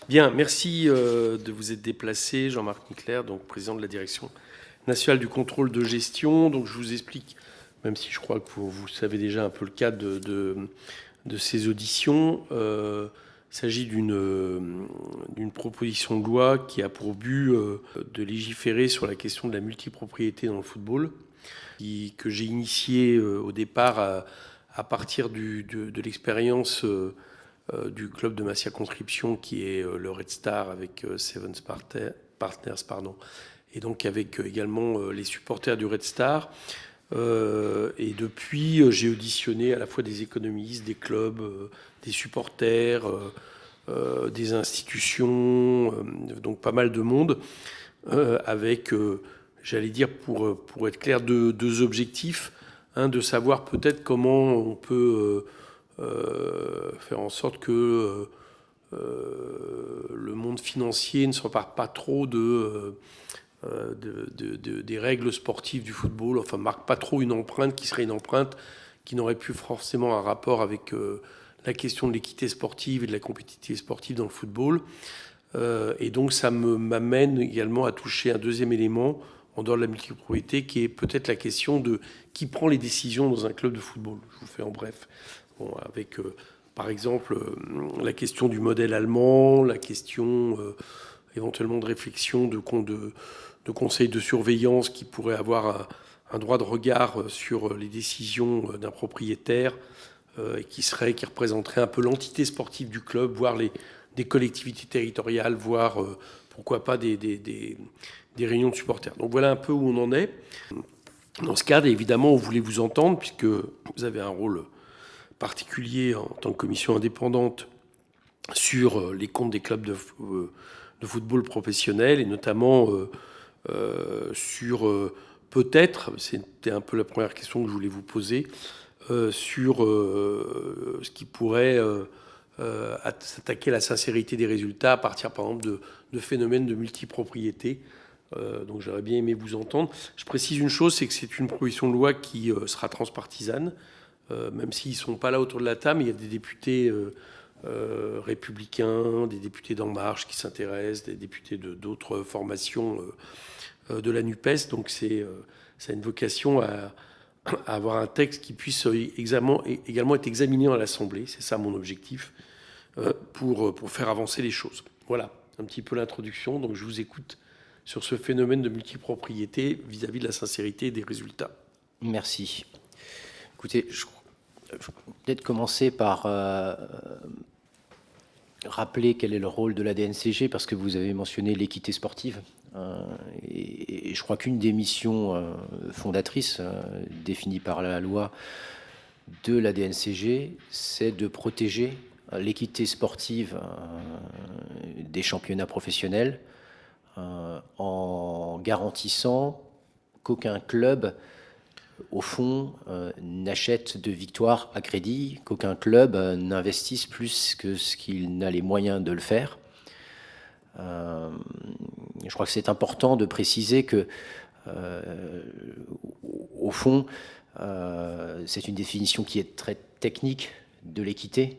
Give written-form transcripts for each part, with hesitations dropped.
Bien, merci de vous être déplacé, Jean-Marc Nicler, donc président de la Direction nationale du contrôle de gestion. Donc je vous explique, même si je crois que vous savez déjà un peu le cadre de ces auditions. Il s'agit d'une proposition de loi qui a pour but de légiférer sur la question de la multipropriété dans le football, que j'ai initié au départ à partir de l'expérience du club de ma circonscription qui est le Red Star avec Sevens Partners, pardon, et donc avec également les supporters du Red Star. Et depuis, j'ai auditionné à la fois des économistes, des clubs, des supporters, des institutions, donc pas mal de monde, avec, j'allais dire, pour être clair, deux objectifs. Un, de savoir peut-être comment on peut faire en sorte que le monde financier ne s'empare pas trop des règles sportives du football, enfin marque pas trop une empreinte qui serait une empreinte qui n'aurait plus forcément un rapport avec la question de l'équité sportive et de la compétitivité sportive dans le football. Et donc ça m'amène également à toucher un deuxième élément en dehors de la multipropriété, qui est peut-être la question de qui prend les décisions dans un club de football. Je vous fais en bref. Bon, avec par exemple la question du modèle allemand, la question éventuellement de réflexion de conseils de surveillance qui pourraient avoir un droit de regard sur les décisions d'un propriétaire qui représenterait un peu l'entité sportive du club, voire des collectivités territoriales, voire pourquoi pas des réunions de supporters. Donc voilà un peu où on en est. Dans ce cadre, évidemment, on voulait vous entendre, puisque vous avez un rôle particulier en tant que commission indépendante sur les comptes des clubs de football professionnel, et notamment sur peut-être, c'était un peu la première question que je voulais vous poser, sur ce qui pourrait s'attaquer à la sincérité des résultats à partir, par exemple, de phénomènes de multipropriété. Donc j'aurais bien aimé vous entendre. Je précise une chose, c'est que c'est une proposition de loi qui sera transpartisane, même s'ils ne sont pas là autour de la table. Il y a des députés républicains, des députés d'En Marche qui s'intéressent, des députés d'autres formations de la NUPES. Donc ça a une vocation à avoir un texte qui puisse également être examiné à l'Assemblée. C'est ça mon objectif, pour faire avancer les choses. Voilà un petit peu l'introduction. Donc je vous écoute sur ce phénomène de multipropriété vis-à-vis de la sincérité et des résultats. Merci. Écoutez, je vais peut-être commencer par rappeler quel est le rôle de la DNCG, parce que vous avez mentionné l'équité sportive. Et je crois qu'une des missions fondatrices définies par la loi de la DNCG, c'est de protéger l'équité sportive des championnats professionnels en garantissant qu'aucun club, au fond, n'achète de victoires à crédit, qu'aucun club n'investisse plus que ce qu'il n'a les moyens de le faire. Je crois que c'est important de préciser que, au fond, c'est une définition qui est très technique de l'équité,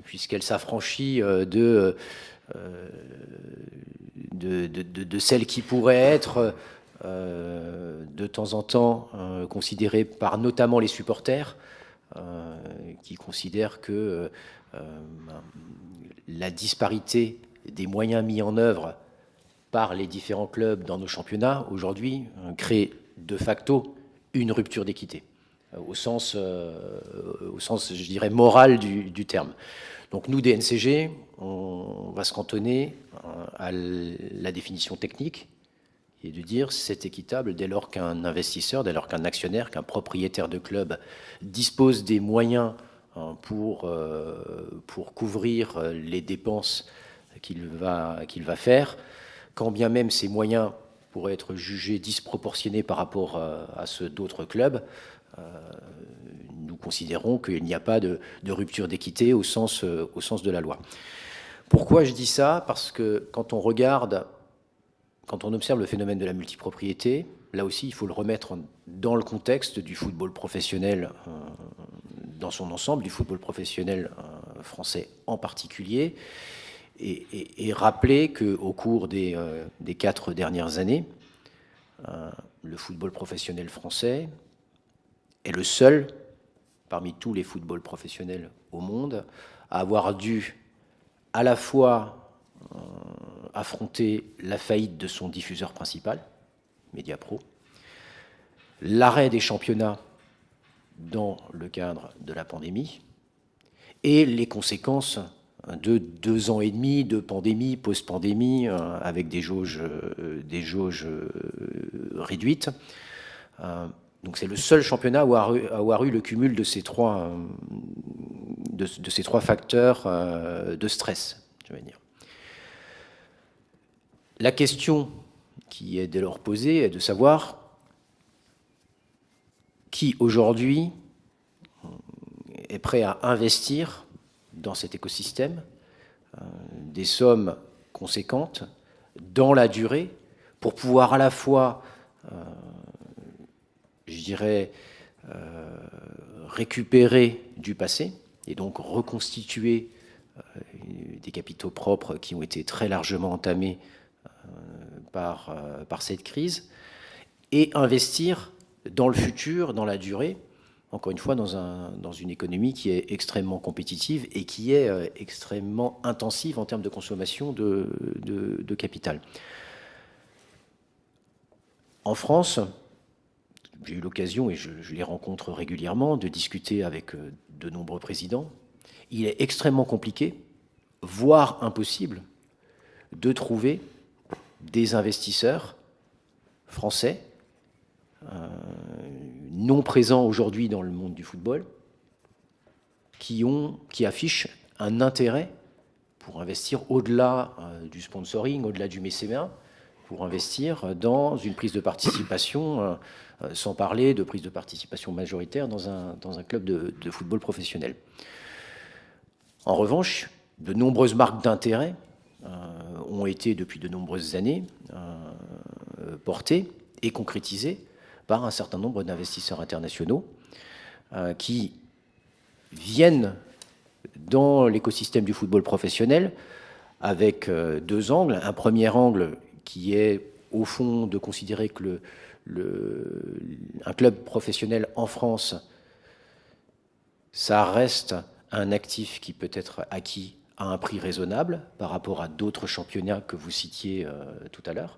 puisqu'elle s'affranchit de celle qui pourrait être de temps en temps considérée par notamment les supporters, qui considèrent que la disparité des moyens mis en œuvre par les différents clubs dans nos championnats aujourd'hui crée de facto une rupture d'équité, au sens, je dirais, moral du terme. Donc nous, DNCG, on va se cantonner à la définition technique et de dire c'est équitable dès lors qu'un investisseur, dès lors qu'un actionnaire, qu'un propriétaire de club dispose des moyens pour couvrir les dépenses qu'il va faire, quand bien même ces moyens pourraient être jugés disproportionnés par rapport à ceux d'autres clubs. Nous considérons qu'il n'y a pas de rupture d'équité au sens de la loi. Pourquoi je dis ça? Parce que quand on observe le phénomène de la multipropriété, là aussi, il faut le remettre dans le contexte du football professionnel dans son ensemble, du football professionnel français en particulier. et rappeler qu'au cours des 4 dernières années, le football professionnel français est le seul, parmi tous les footballs professionnels au monde, à avoir dû à la fois affronter la faillite de son diffuseur principal, Mediapro, l'arrêt des championnats dans le cadre de la pandémie et les conséquences de 2 ans et demi de pandémie, post-pandémie, avec des jauges réduites. Donc c'est le seul championnat à avoir eu le cumul de ces trois facteurs de stress, je vais dire. La question qui est dès lors posée est de savoir qui aujourd'hui est prêt à investir dans cet écosystème des sommes conséquentes dans la durée pour pouvoir à la fois, je dirais, récupérer du passé et donc reconstituer des capitaux propres qui ont été très largement entamés par cette crise et investir dans le futur, dans la durée, encore une fois, dans une économie qui est extrêmement compétitive et qui est extrêmement intensive en termes de consommation de capital. En France, j'ai eu l'occasion, et je les rencontre régulièrement, de discuter avec de nombreux présidents. Il est extrêmement compliqué, voire impossible, de trouver des investisseurs français non présents aujourd'hui dans le monde du football qui affichent un intérêt pour investir au-delà du sponsoring, au-delà du mécénat, pour investir dans une prise de participation, sans parler de prise de participation majoritaire dans un club de football professionnel. En revanche, de nombreuses marques d'intérêt ont été depuis de nombreuses années portées et concrétisées par un certain nombre d'investisseurs internationaux qui viennent dans l'écosystème du football professionnel avec 2 angles. Un premier angle qui est au fond de considérer que un club professionnel en France, ça reste un actif qui peut être acquis à un prix raisonnable par rapport à d'autres championnats que vous citiez tout à l'heure.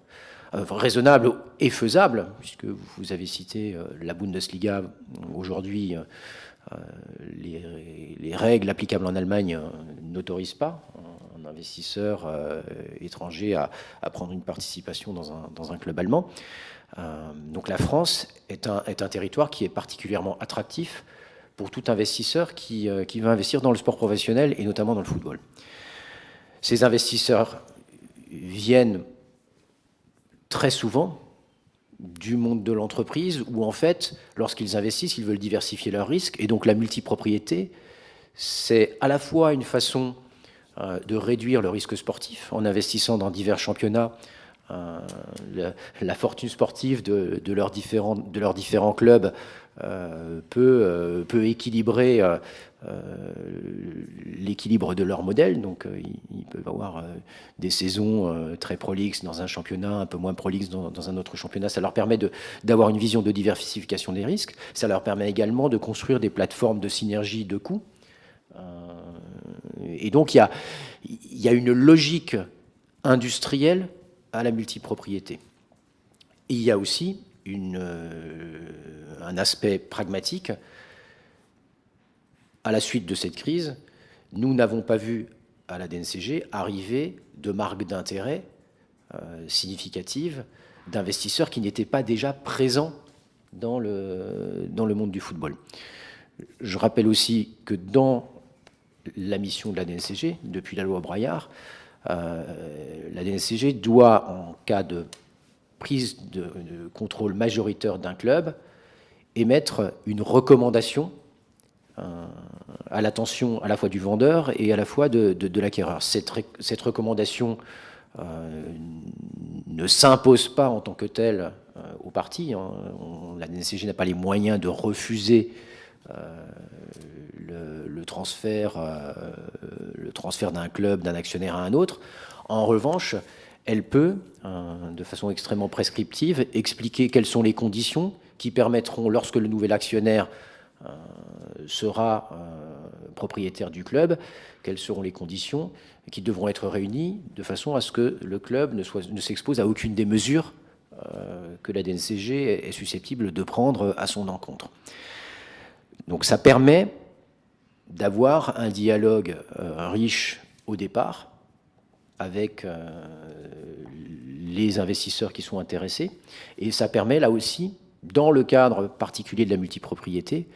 Raisonnable et faisable, puisque vous avez cité la Bundesliga. Aujourd'hui, les règles applicables en Allemagne n'autorisent pas un investisseur étranger à prendre une participation dans un club allemand. Donc la France est un territoire qui est particulièrement attractif pour tout investisseur qui veut investir dans le sport professionnel et notamment dans le football. Ces investisseurs viennent très souvent du monde de l'entreprise où, en fait, lorsqu'ils investissent, ils veulent diversifier leurs risques. Et donc la multipropriété, c'est à la fois une façon de réduire le risque sportif en investissant dans divers championnats. La fortune sportive de leurs différents clubs peut équilibrer l'équilibre de leur modèle. Donc ils peuvent avoir des saisons très prolixes dans un championnat, un peu moins prolixes dans un autre championnat. Ça leur permet d'avoir une vision de diversification des risques. Ça leur permet également de construire des plateformes de synergie de coûts. Et donc il y a une logique industrielle à la multipropriété. Et il y a aussi un aspect pragmatique. À la suite de cette crise, nous n'avons pas vu à la DNCG arriver de marques d'intérêt significatives d'investisseurs qui n'étaient pas déjà présents dans le monde du football. Je rappelle aussi que dans la mission de la DNCG, depuis la loi Braillard, la DNCG doit, en cas de prise de contrôle majoritaire d'un club, émettre une recommandation à l'attention à la fois du vendeur et à la fois de l'acquéreur. Cette recommandation ne s'impose pas en tant que telle aux parties. La DNCG n'a pas les moyens de refuser le transfert d'un club, d'un actionnaire à un autre. En revanche, elle peut, de façon extrêmement prescriptive, expliquer quelles sont les conditions qui permettront, lorsque le nouvel actionnaire sera propriétaire du club, quelles seront les conditions qui devront être réunies de façon à ce que le club ne s'expose à aucune des mesures que la DNCG est susceptible de prendre à son encontre. Donc ça permet d'avoir un dialogue riche au départ avec les investisseurs qui sont intéressés, et ça permet là aussi, dans le cadre particulier de la multipropriété,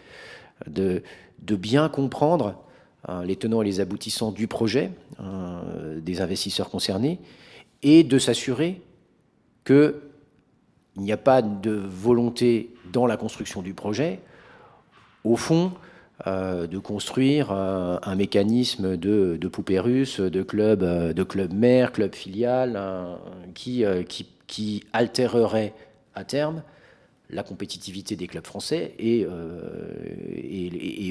de bien comprendre les tenants et les aboutissants du projet des investisseurs concernés, et de s'assurer qu'il n'y a pas de volonté dans la construction du projet, au fond, de construire un mécanisme de poupée russe, de club mère, club filial, qui altérerait à terme la compétitivité des clubs français et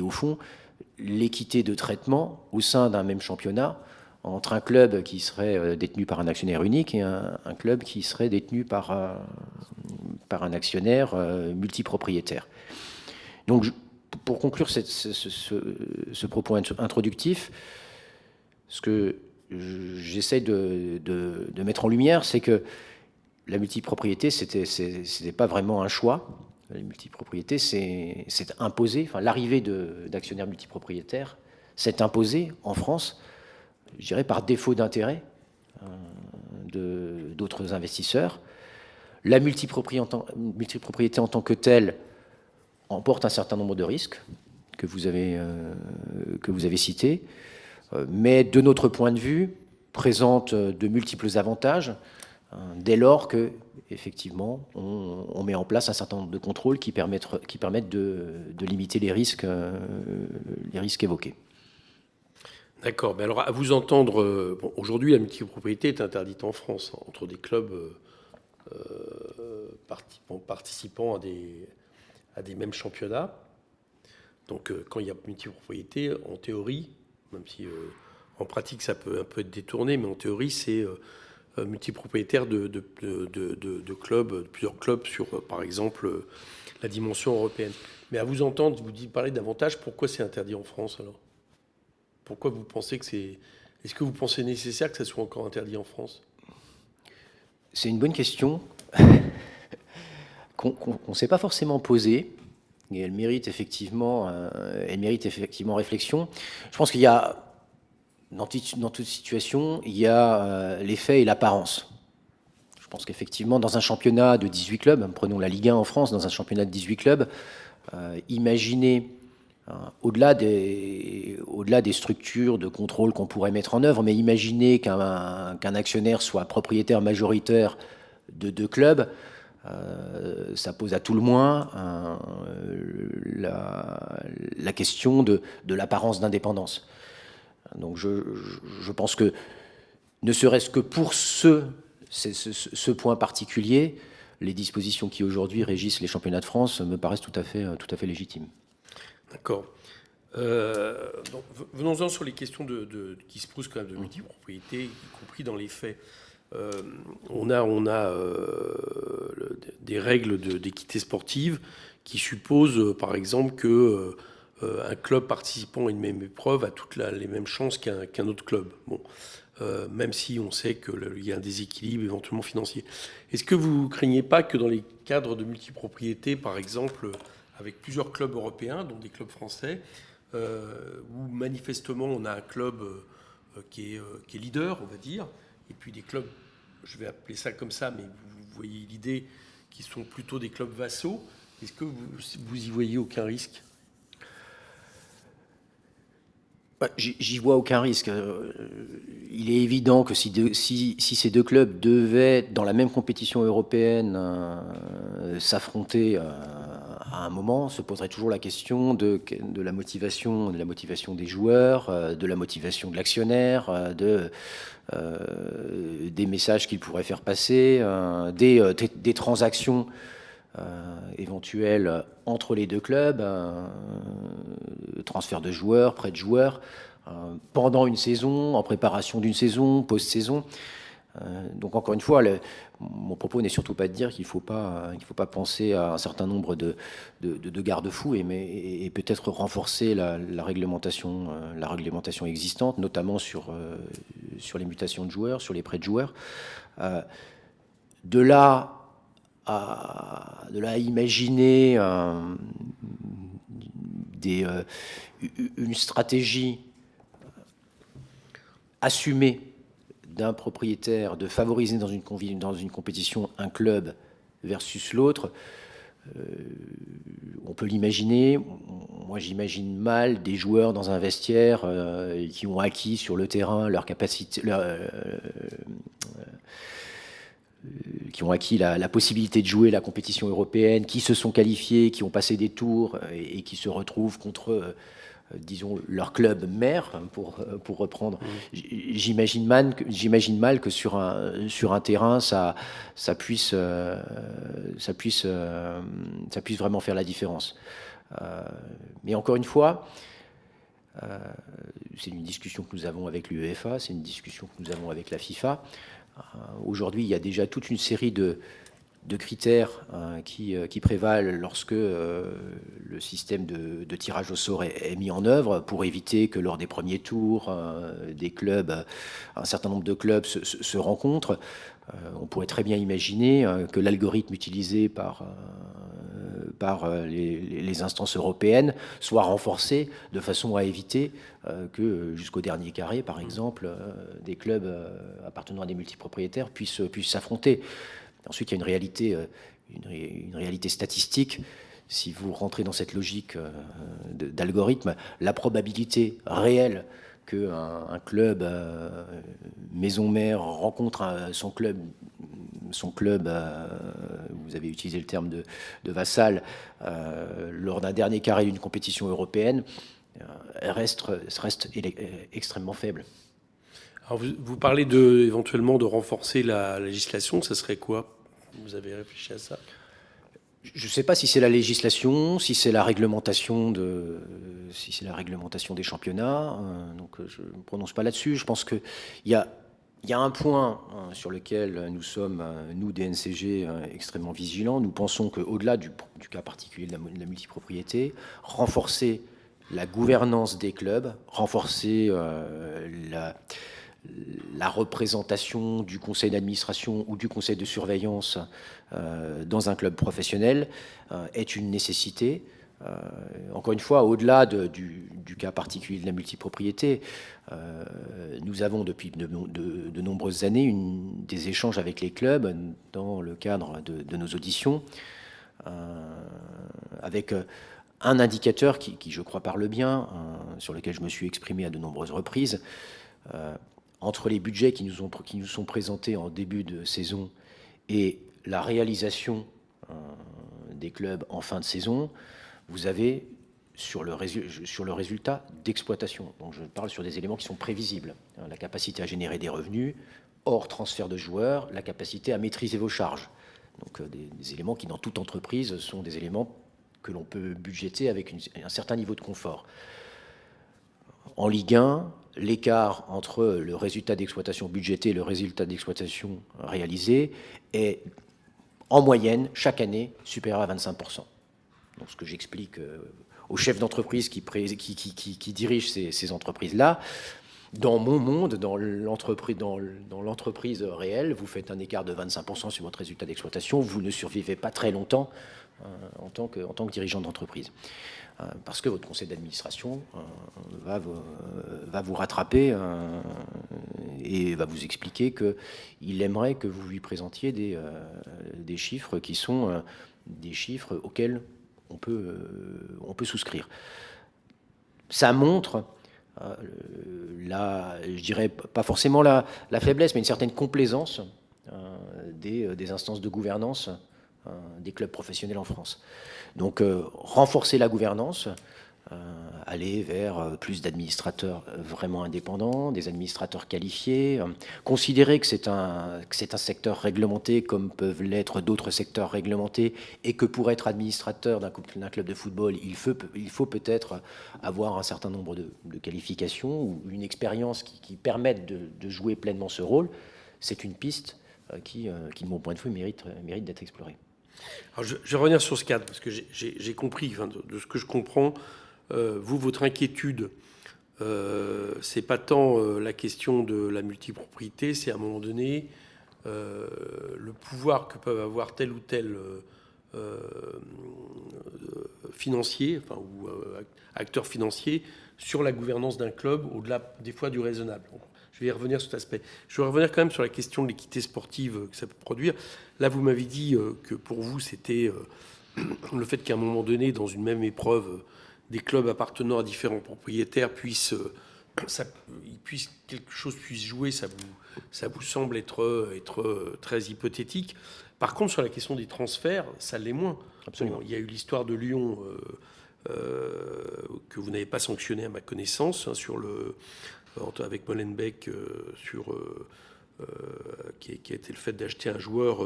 au fond l'équité de traitement au sein d'un même championnat entre un club qui serait détenu par un actionnaire unique et un club qui serait détenu par un actionnaire multipropriétaire. Donc, pour conclure ce propos introductif, ce que j'essaie de mettre en lumière, c'est que la multipropriété, c'était pas vraiment un choix. La multipropriété, c'est imposé. Enfin, l'arrivée d'actionnaires multipropriétaires s'est imposée en France, je dirais, par défaut d'intérêt d'autres investisseurs. La multipropriété en tant que telle emporte un certain nombre de risques que vous avez cités, mais de notre point de vue, présente de multiples avantages dès lors que, effectivement, on met en place un certain nombre de contrôles qui permettent de limiter les risques évoqués. D'accord. Mais alors, à vous entendre, aujourd'hui, la multipropriété est interdite en France, entre des clubs participant à des mêmes championnats. Donc, quand il y a multipropriété, en théorie, même si en pratique ça peut un peu être détourné, mais en théorie, c'est multipropriétaire de clubs, de plusieurs clubs sur, par exemple, la dimension européenne. Mais à vous entendre, vous parlez d'avantages, pourquoi c'est interdit en France alors ? Pourquoi vous pensez que c'est... Est-ce que vous pensez nécessaire que ça soit encore interdit en France ? C'est une bonne question qu'on ne s'est pas forcément posée, et elle mérite effectivement réflexion. Je pense qu'il y a, dans toute situation, il y a les faits et l'apparence. Je pense qu'effectivement, dans un championnat de 18 clubs, prenons la Ligue 1 en France, dans un championnat de 18 clubs, imaginez, au-delà des structures de contrôle qu'on pourrait mettre en œuvre, mais imaginez qu'un actionnaire soit propriétaire majoritaire de 2 clubs, ça pose à tout le moins la question de l'apparence d'indépendance. Donc je pense que, ne serait-ce que pour ce point particulier, les dispositions qui aujourd'hui régissent les championnats de France me paraissent tout à fait légitimes. D'accord. Donc, venons-en sur les questions qui se posent quand même de multipropriété, y compris dans les faits. On a des règles d'équité sportive qui supposent, par exemple, que un club participant à une même épreuve a toutes les mêmes chances qu'un autre club. Bon, même si on sait qu'il y a un déséquilibre éventuellement financier. Est-ce que vous ne craignez pas que dans les cadres de multipropriété, par exemple, avec plusieurs clubs européens, dont des clubs français, où manifestement on a un club qui est leader, on va dire, et puis des clubs, je vais appeler ça comme ça, mais vous voyez l'idée, qui sont plutôt des clubs vassaux, est-ce que vous y voyez aucun risque ? J'y vois aucun risque. Il est évident que si ces 2 clubs devaient, dans la même compétition européenne, s'affronter à un moment, se poserait toujours la question de la motivation des joueurs, de la motivation de l'actionnaire, des messages qu'ils pourraient faire passer, des transactions éventuels entre les deux clubs, transfert de joueurs, prêt de joueurs, pendant une saison, en préparation d'une saison, post-saison. Donc encore une fois, mon propos n'est surtout pas de dire qu'il ne faut pas penser à un certain nombre de garde-fous et peut-être renforcer la réglementation existante, notamment sur les mutations de joueurs, sur les prêts de joueurs. De là à imaginer une stratégie assumée d'un propriétaire de favoriser dans une compétition un club versus l'autre, on peut l'imaginer. Moi, j'imagine mal des joueurs dans un vestiaire qui ont acquis sur le terrain leur capacité, qui ont acquis la possibilité de jouer la compétition européenne, qui se sont qualifiés, qui ont passé des tours et qui se retrouvent contre disons, leur club mère, pour reprendre. J'imagine mal que sur un terrain, ça puisse vraiment faire la différence. Mais encore une fois, c'est une discussion que nous avons avec l'UEFA, c'est une discussion que nous avons avec la FIFA. Aujourd'hui, il y a déjà toute une série de critères qui prévalent lorsque le système de tirage au sort est mis en œuvre pour éviter que lors des premiers tours, des clubs, un certain nombre de clubs se rencontrent. On pourrait très bien imaginer que l'algorithme utilisé par les instances européennes soit renforcé de façon à éviter que jusqu'au dernier carré, par exemple, des clubs appartenant à des multipropriétaires puissent s'affronter. Ensuite, il y a une réalité statistique. Si vous rentrez dans cette logique d'algorithme, la probabilité réelle qu'un club maison mère rencontre son club, vous avez utilisé le terme de vassal, lors d'un dernier carré d'une compétition européenne, reste extrêmement faible. Alors vous parlez éventuellement de renforcer la législation, ça serait quoi? Vous avez réfléchi à ça? Je ne sais pas si c'est la législation, si c'est la réglementation des championnats. Donc je ne me prononce pas là-dessus. Je pense qu'il y a un point sur lequel nous sommes, nous, DNCG, extrêmement vigilants. Nous pensons qu'au-delà du cas particulier de la multipropriété, renforcer la gouvernance des clubs, renforcer la représentation du conseil d'administration ou du conseil de surveillance dans un club professionnel est une nécessité. Encore une fois, au-delà du cas particulier de la multipropriété, nous avons depuis de nombreuses années des échanges avec les clubs dans le cadre de nos auditions, avec un indicateur qui, je crois, parle bien, sur lequel je me suis exprimé à de nombreuses reprises. Entre les budgets qui nous sont présentés en début de saison et la réalisation des clubs en fin de saison, vous avez sur le résultat d'exploitation. Donc je parle sur des éléments qui sont prévisibles. La capacité à générer des revenus, hors transfert de joueurs, la capacité à maîtriser vos charges. Donc des éléments qui, dans toute entreprise, sont des éléments que l'on peut budgéter avec un certain niveau de confort. En Ligue 1, l'écart entre le résultat d'exploitation budgété et le résultat d'exploitation réalisé est, en moyenne, chaque année, supérieur à 25%. Donc, ce que j'explique aux chefs d'entreprise qui dirigent ces entreprises-là, dans mon monde, dans l'entreprise réelle, vous faites un écart de 25% sur votre résultat d'exploitation, vous ne survivez pas très longtemps en tant que dirigeant d'entreprise. Parce que votre conseil d'administration va vous rattraper et va vous expliquer qu'il aimerait que vous lui présentiez des chiffres qui sont des chiffres auxquels on peut souscrire. Ça montre, je dirais pas forcément la faiblesse, mais une certaine complaisance des instances de gouvernance des clubs professionnels en France. Donc renforcer la gouvernance, aller vers plus d'administrateurs vraiment indépendants, des administrateurs qualifiés, considérer que c'est un secteur réglementé comme peuvent l'être d'autres secteurs réglementés et que pour être administrateur d'un club de football, il faut peut-être avoir un certain nombre de qualifications ou une expérience qui permettent de jouer pleinement ce rôle. C'est une piste qui, de mon point de vue, mérite d'être explorée. Alors je vais revenir sur ce cadre, parce que j'ai compris, enfin, de ce que je comprends, vous, votre inquiétude, c'est pas tant la question de la multipropriété, c'est à un moment donné le pouvoir que peuvent avoir tel ou tel financier, enfin, ou acteur financier sur la gouvernance d'un club, au-delà des fois du raisonnable. Je vais y revenir sur cet aspect. Je vais revenir quand même sur la question de l'équité sportive que ça peut produire. Là, vous m'avez dit que pour vous, c'était le fait qu'à un moment donné, dans une même épreuve, des clubs appartenant à différents propriétaires quelque chose puisse jouer, ça vous semble être très hypothétique. Par contre, sur la question des transferts, ça l'est moins. Absolument. Bon, il y a eu l'histoire de Lyon que vous n'avez pas sanctionné à ma connaissance, hein, avec Molenbeek, qui a été le fait d'acheter un joueur,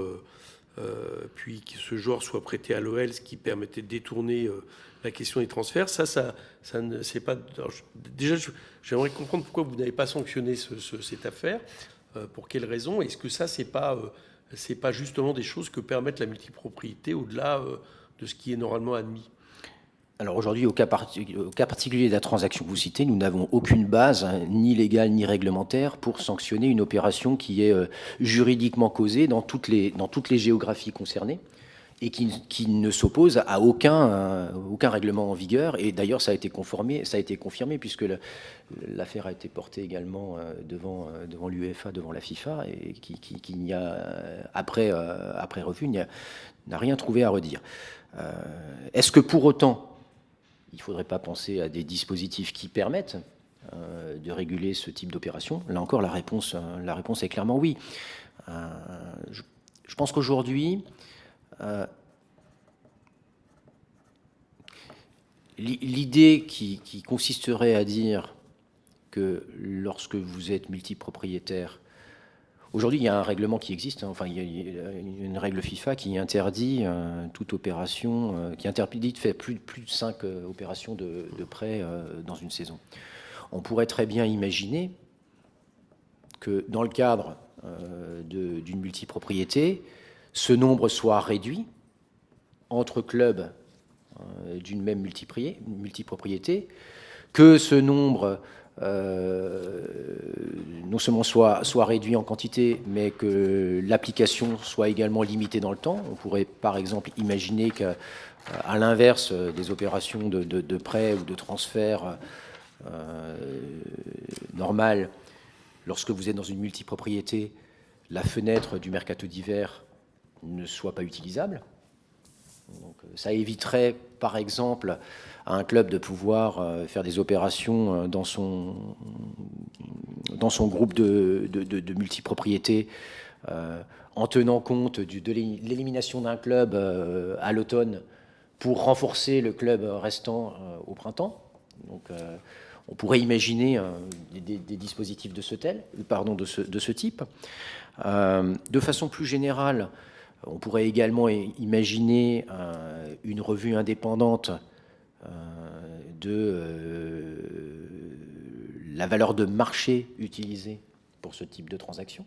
puis que ce joueur soit prêté à l'OL, ce qui permettait de détourner la question des transferts. Ça ne c'est pas. Déjà, j'aimerais comprendre pourquoi vous n'avez pas sanctionné cette affaire. Pour quelles raisons? Est-ce que ça, c'est pas justement des choses que permettent la multipropriété au-delà de ce qui est normalement admis? Alors aujourd'hui, au cas particulier de la transaction que vous citez, nous n'avons aucune base, ni légale ni réglementaire, pour sanctionner une opération qui est juridiquement causée dans toutes les géographies concernées et qui ne s'oppose à aucun règlement en vigueur. Et d'ailleurs, ça a été confirmé puisque l'affaire a été portée également devant l'UEFA, devant la FIFA, et qui n'y a, après refus, n'a rien trouvé à redire. Est-ce que pour autant, il ne faudrait pas penser à des dispositifs qui permettent de réguler ce type d'opération? Là encore, la réponse est clairement oui. Je pense qu'aujourd'hui, l'idée qui consisterait à dire que lorsque vous êtes multipropriétaire, aujourd'hui, il y a un règlement qui existe, hein, enfin, il y a une règle FIFA qui interdit toute opération, qui interdit de faire plus de 5 opérations de prêt dans une saison. On pourrait très bien imaginer que dans le cadre d'une multipropriété, ce nombre soit réduit entre clubs d'une même multipropriété, que ce nombre non seulement soit réduit en quantité, mais que l'application soit également limitée dans le temps. On pourrait par exemple imaginer qu'à l'inverse des opérations de prêt ou de transfert normales, lorsque vous êtes dans une multipropriété, la fenêtre du mercato d'hiver ne soit pas utilisable. Donc, ça éviterait par exemple à un club de pouvoir faire des opérations dans son groupe de multipropriétés en tenant compte de l'élimination d'un club à l'automne pour renforcer le club restant au printemps. Donc, on pourrait imaginer des dispositifs de ce type. De façon plus générale, on pourrait également imaginer une revue indépendante de la valeur de marché utilisée pour ce type de transaction.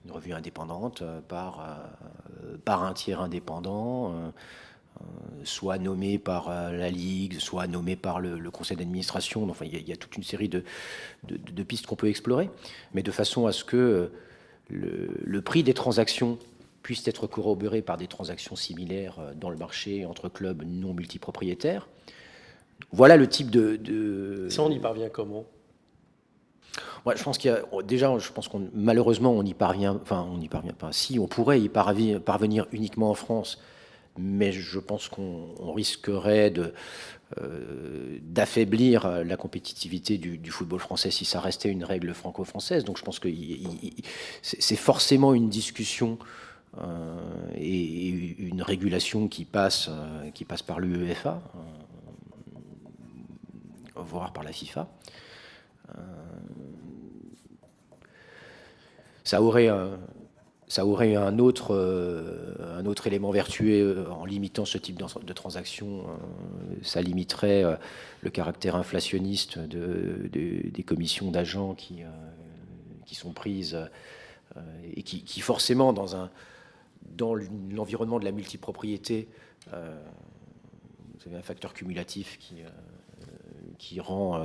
Une revue indépendante par un tiers indépendant, soit nommé par la Ligue, soit nommé par le conseil d'administration. Enfin, il y a toute une série de pistes qu'on peut explorer, mais de façon à ce que le prix des transactions puisse être corroboré par des transactions similaires dans le marché entre clubs non multipropriétaires. Voilà le type de... Ça, on y parvient comment? Ouais, je pense malheureusement, on n'y parvient pas. Si, on pourrait y parvenir uniquement en France, mais je pense qu'on risquerait d'affaiblir la compétitivité du football français si ça restait une règle franco-française. Donc je pense que c'est forcément une discussion et une régulation qui passe par l'UEFA. voire par la FIFA. Ça aurait un autre élément vertueux en limitant ce type de transaction. Ça limiterait le caractère inflationniste des commissions d'agents qui sont prises et qui forcément, dans l'environnement de la multipropriété, vous avez un facteur cumulatif qui rend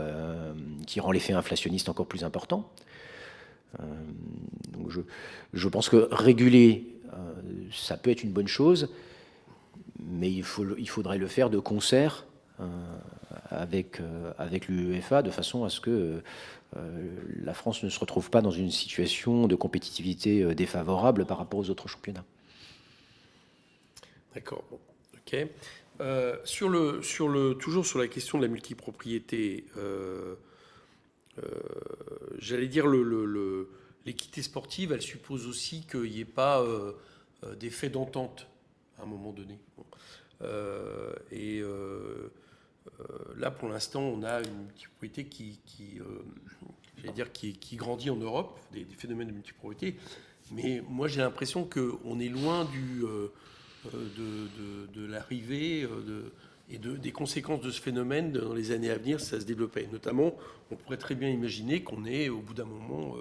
l'effet inflationniste encore plus important. Donc je pense que réguler, ça peut être une bonne chose, mais il faudrait le faire de concert avec l'UEFA, de façon à ce que la France ne se retrouve pas dans une situation de compétitivité défavorable par rapport aux autres championnats. D'accord, bon, ok. Toujours sur la question de la multipropriété, j'allais dire l'équité sportive, elle suppose aussi qu'il n'y ait pas d'effet d'entente à un moment donné. Bon. Là, pour l'instant, on a une multipropriété qui grandit en Europe, des phénomènes de multipropriété. Mais moi, j'ai l'impression qu'on est loin de l'arrivée et des conséquences de ce phénomène dans les années à venir si ça se développait. Notamment, on pourrait très bien imaginer qu'on ait, au bout d'un moment,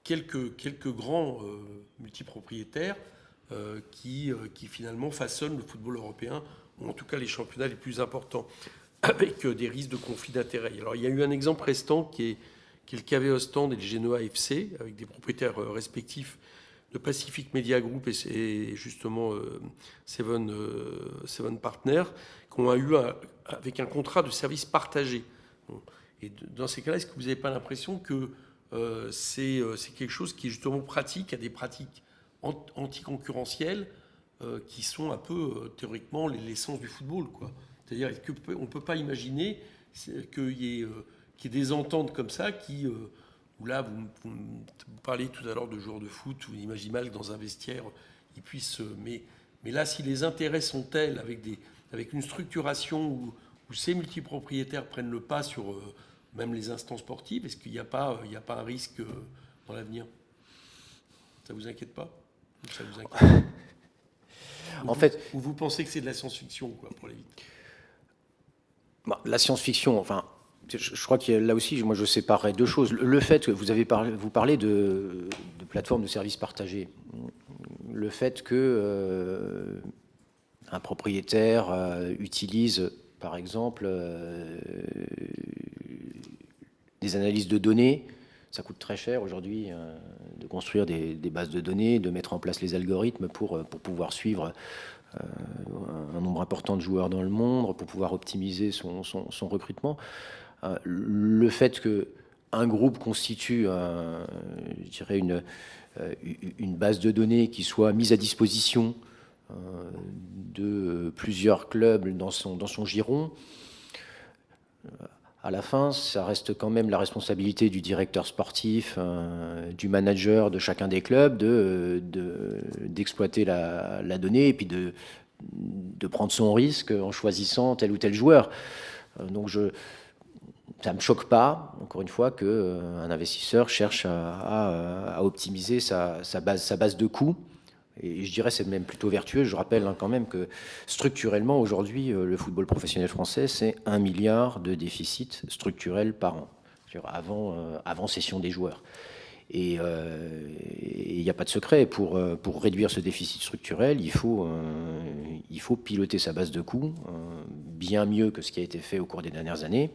quelques grands multipropriétaires qui finalement façonnent le football européen, ou en tout cas les championnats les plus importants, avec des risques de conflit d'intérêts. Alors, il y a eu un exemple restant qui est le KV Ostende et le Genoa FC, avec des propriétaires respectifs de Pacific Media Group et justement Seven Partners, qui ont eu avec un contrat de service partagé. Bon. Et dans ces cas-là, est-ce que vous n'avez pas l'impression que c'est quelque chose qui est justement pratique, à des pratiques anticoncurrentielles qui sont un peu théoriquement l'essence du football, quoi. C'est-à-dire qu'on ne peut pas imaginer qu'il y ait des ententes comme ça où là, vous parlez tout à l'heure de joueurs de foot, vous imaginez mal que dans un vestiaire, ils puissent... Mais là, si les intérêts sont tels, avec une structuration où ces multipropriétaires prennent le pas sur même les instances sportives, est-ce qu'il n'y a pas un risque dans l'avenir? Ça ne vous inquiète pas? Ou ça vous inquiète? Ou vous pensez que c'est de la science-fiction, quoi, pour aller vite? La science-fiction, enfin... Je crois que là aussi, moi, je séparerais deux choses. Le fait que vous parlez de plateforme de services partagés. Le fait que un propriétaire utilise, par exemple, des analyses de données. Ça coûte très cher aujourd'hui de construire des bases de données, de mettre en place les algorithmes pour pouvoir suivre un nombre important de joueurs dans le monde, pour pouvoir optimiser son recrutement. Le fait qu'un groupe constitue, je dirais, une base de données qui soit mise à disposition de plusieurs clubs dans son giron, à la fin, ça reste quand même la responsabilité du directeur sportif, du manager de chacun des clubs d'exploiter la donnée et puis de prendre son risque en choisissant tel ou tel joueur. Donc ça ne me choque pas, encore une fois, qu'un investisseur cherche à optimiser sa base de coûts. Et je dirais que c'est même plutôt vertueux. Je rappelle quand même que structurellement, aujourd'hui, le football professionnel français, c'est 1 milliard de déficit structurel par an, avant cession des joueurs. Et il n'y a pas de secret. Pour réduire ce déficit structurel, il faut piloter sa base de coûts bien mieux que ce qui a été fait au cours des dernières années.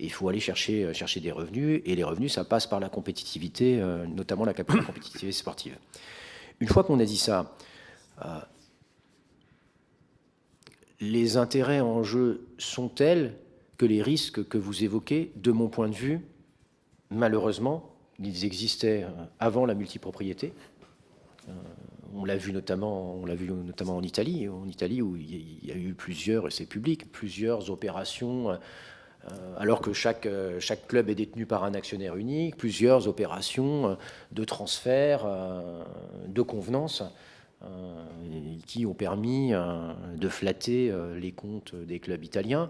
Et il faut aller chercher des revenus. Et les revenus, ça passe par la compétitivité, notamment la compétitivité sportive. Une fois qu'on a dit ça, les intérêts en jeu sont tels que les risques que vous évoquez, de mon point de vue, malheureusement, ils existaient avant la multipropriété. On l'a vu notamment en Italie où il y a eu plusieurs, et c'est public, plusieurs opérations, alors que chaque club est détenu par un actionnaire unique, plusieurs opérations de transfert, de convenance, qui ont permis de flatter les comptes des clubs italiens.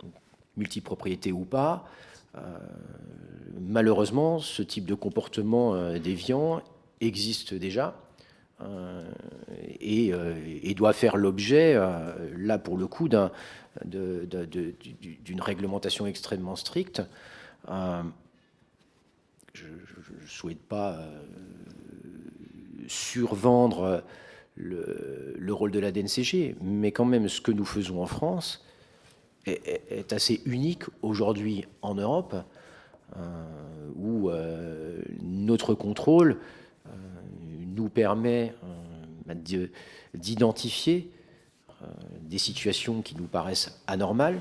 Donc, multipropriété ou pas, malheureusement, ce type de comportement déviant existe déjà et doit faire l'objet, là pour le coup, d'une réglementation extrêmement stricte. Je ne souhaite pas survendre le rôle de la DNCG, mais quand même ce que nous faisons en France est assez unique aujourd'hui en Europe, où notre contrôle nous permet d'identifier des situations qui nous paraissent anormales.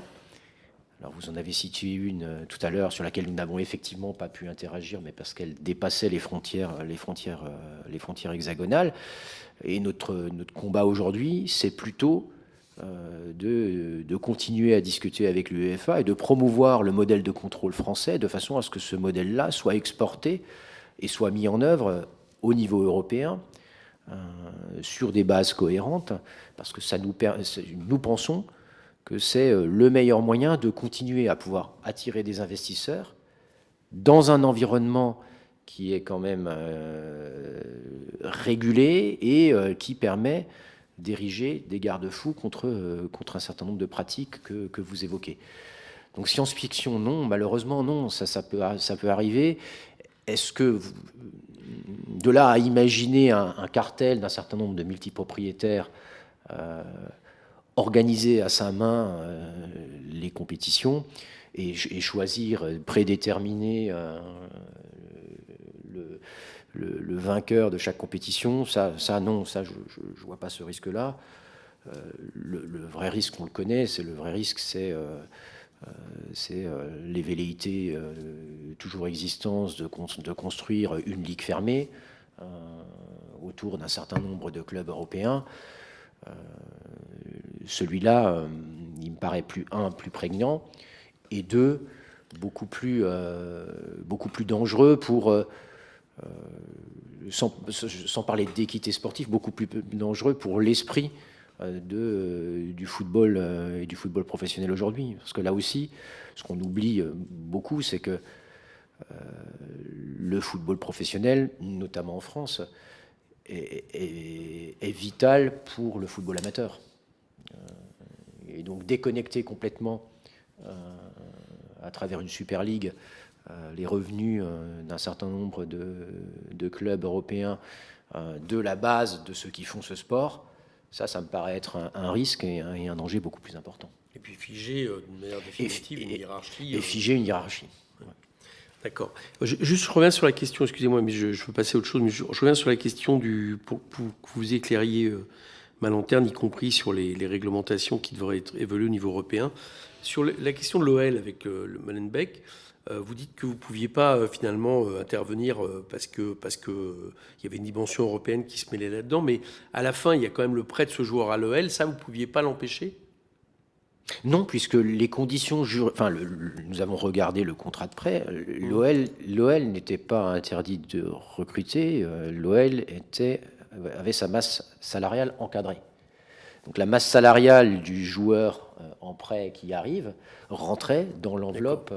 Alors vous en avez cité une tout à l'heure sur laquelle nous n'avons effectivement pas pu interagir, mais parce qu'elle dépassait les frontières hexagonales. Et notre combat aujourd'hui, c'est plutôt de continuer à discuter avec l'UEFA et de promouvoir le modèle de contrôle français de façon à ce que ce modèle-là soit exporté et soit mis en œuvre au niveau européen sur des bases cohérentes, parce que nous pensons que c'est le meilleur moyen de continuer à pouvoir attirer des investisseurs dans un environnement qui est quand même régulé et qui permet d'ériger des garde-fous contre un certain nombre de pratiques que vous évoquez. Donc science-fiction, non, malheureusement, non, ça peut arriver. Est-ce que, de là à imaginer un cartel d'un certain nombre de multipropriétaires organiser à sa main les compétitions et choisir, prédéterminer le vainqueur de chaque compétition, ça non, ça je vois pas ce risque-là. Le vrai risque, on le connaît, c'est les velléités toujours existantes de construire une ligue fermée autour d'un certain nombre de clubs européens. Celui-là, il me paraît plus prégnant, et deux, beaucoup plus dangereux sans parler d'équité sportive, beaucoup plus dangereux pour l'esprit du football et du football professionnel aujourd'hui. Parce que là aussi, ce qu'on oublie beaucoup, c'est que le football professionnel, notamment en France, est vital pour le football amateur. Et donc déconnecter complètement à travers une Super League les revenus d'un certain nombre de clubs européens de la base de ceux qui font ce sport, ça me paraît être un risque et un danger beaucoup plus important. Et puis figer d'une manière définitive une hiérarchie. Et figer une hiérarchie. Ouais. D'accord. Je reviens sur la question, excusez-moi, mais je veux passer à autre chose, mais je reviens sur la question pour que vous éclairiez ma lanterne, y compris sur les réglementations qui devraient être évoluées au niveau européen. Sur la question de l'OL avec le Molenbeek, vous dites que vous ne pouviez pas finalement intervenir parce que il y avait une dimension européenne qui se mêlait là-dedans, mais à la fin, il y a quand même le prêt de ce joueur à l'OL. Ça, vous ne pouviez pas l'empêcher ? Non, puisque les conditions nous avons regardé le contrat de prêt. L'OL n'était pas interdit de recruter. L'OL avait sa masse salariale encadrée. Donc la masse salariale du joueur en prêt qui arrive rentrait dans l'enveloppe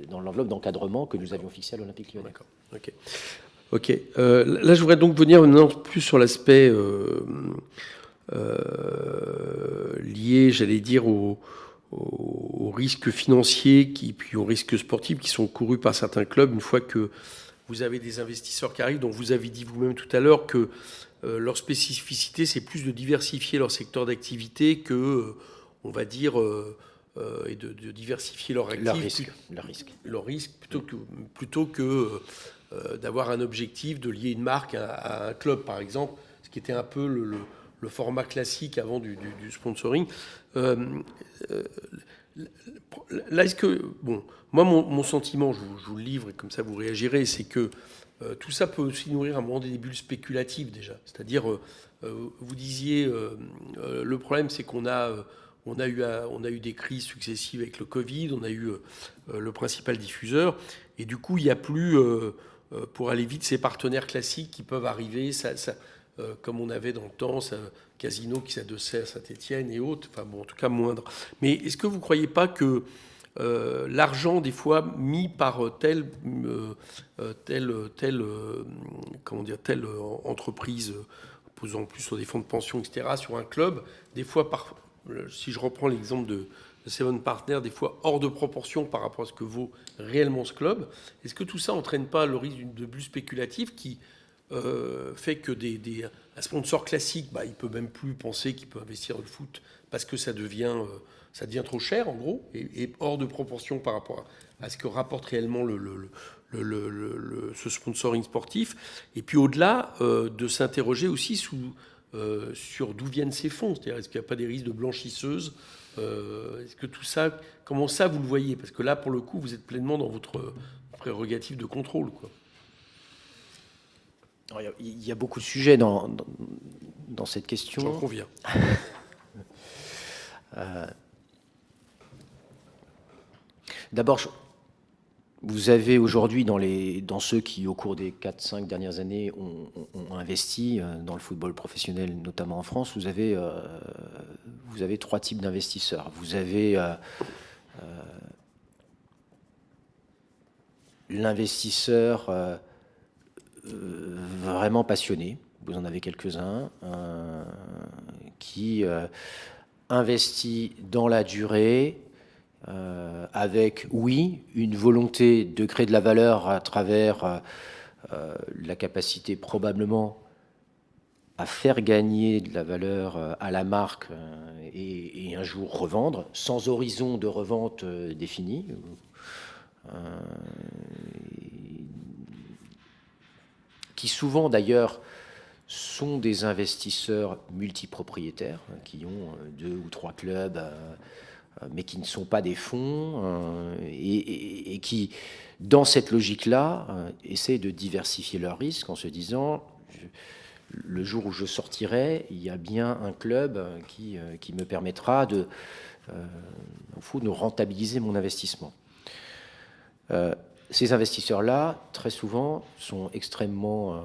d'encadrement que nous avions fixée à l'Olympique Lyonnais. D'accord. Ok. Là, je voudrais donc venir maintenant plus sur l'aspect lié, j'allais dire, aux risques financiers puis aux risques sportifs qui sont courus par certains clubs une fois que vous avez des investisseurs qui arrivent. Donc vous avez dit vous-même tout à l'heure que leur spécificité, c'est plus de diversifier leur secteur d'activité que, on va dire, et de diversifier leur activité. Leur risque, plutôt que d'avoir un objectif de lier une marque à un club, par exemple, ce qui était un peu le format classique avant du sponsoring. Là, est-ce que... Bon, moi, mon sentiment, je vous le livre, et comme ça vous réagirez, c'est que tout ça peut aussi nourrir à un moment des bulles spéculatives, déjà. C'est-à-dire, vous disiez, le problème, c'est qu'on a eu des crises successives avec le Covid, on a eu le principal diffuseur, et du coup, il n'y a plus, pour aller vite, ces partenaires classiques qui peuvent arriver. comme on avait dans le temps, Casino qui s'adossait à Saint-Étienne et autres, enfin bon, en tout cas moindre. Mais est-ce que vous ne croyez pas que l'argent, des fois, mis par telle entreprise, posant plus sur des fonds de pension, etc., sur un club, des fois, si je reprends l'exemple de Seven Partners, des fois hors de proportion par rapport à ce que vaut réellement ce club, est-ce que tout ça n'entraîne pas le risque de bulle spéculative qui fait que un sponsor classique, il peut même plus penser qu'il peut investir dans le foot parce que ça devient trop cher, en gros, et hors de proportion par rapport à ce que rapporte réellement ce sponsoring sportif. Et puis au-delà, de s'interroger aussi sur d'où viennent ces fonds. C'est-à-dire, est-ce qu'il n'y a pas des risques de blanchisseuses est-ce que tout ça, comment ça vous le voyez? Parce que là, pour le coup, vous êtes pleinement dans votre prérogative de contrôle, quoi. Alors, il y a beaucoup de sujets dans cette question. J'en conviens. D'abord, vous avez aujourd'hui, dans ceux qui, au cours des 4-5 dernières années, ont investi dans le football professionnel, notamment en France, vous avez 3 types d'investisseurs. Vous avez l'investisseur vraiment passionné, vous en avez quelques-uns, qui investit dans la durée, avec, oui, une volonté de créer de la valeur à travers la capacité probablement à faire gagner de la valeur à la marque et un jour revendre, sans horizon de revente défini. Qui souvent d'ailleurs sont des investisseurs multipropriétaires, qui ont 2 ou 3 clubs, mais qui ne sont pas des fonds, et qui, dans cette logique-là, essaient de diversifier leurs risques en se disant, le jour où je sortirai, il y a bien un club qui me permettra de rentabiliser mon investissement. Ces investisseurs-là, très souvent, sont extrêmement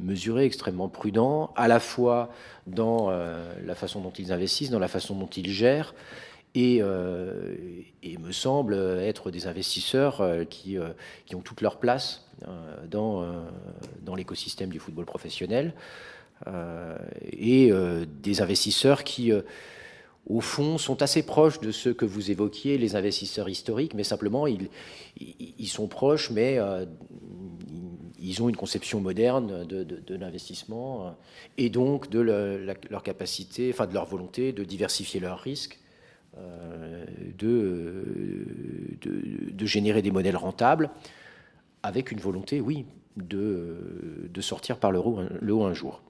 mesurés, extrêmement prudents, à la fois dans la façon dont ils investissent, dans la façon dont ils gèrent, et me semble être des investisseurs qui ont toute leur place dans l'écosystème du football professionnel, et des investisseurs qui au fond, sont assez proches de ceux que vous évoquiez, les investisseurs historiques, mais simplement, ils sont proches, mais ils ont une conception moderne de l'investissement, et donc de leur capacité, enfin de leur volonté de diversifier leurs risques, de générer des modèles rentables, avec une volonté, oui, de sortir par le haut un jour.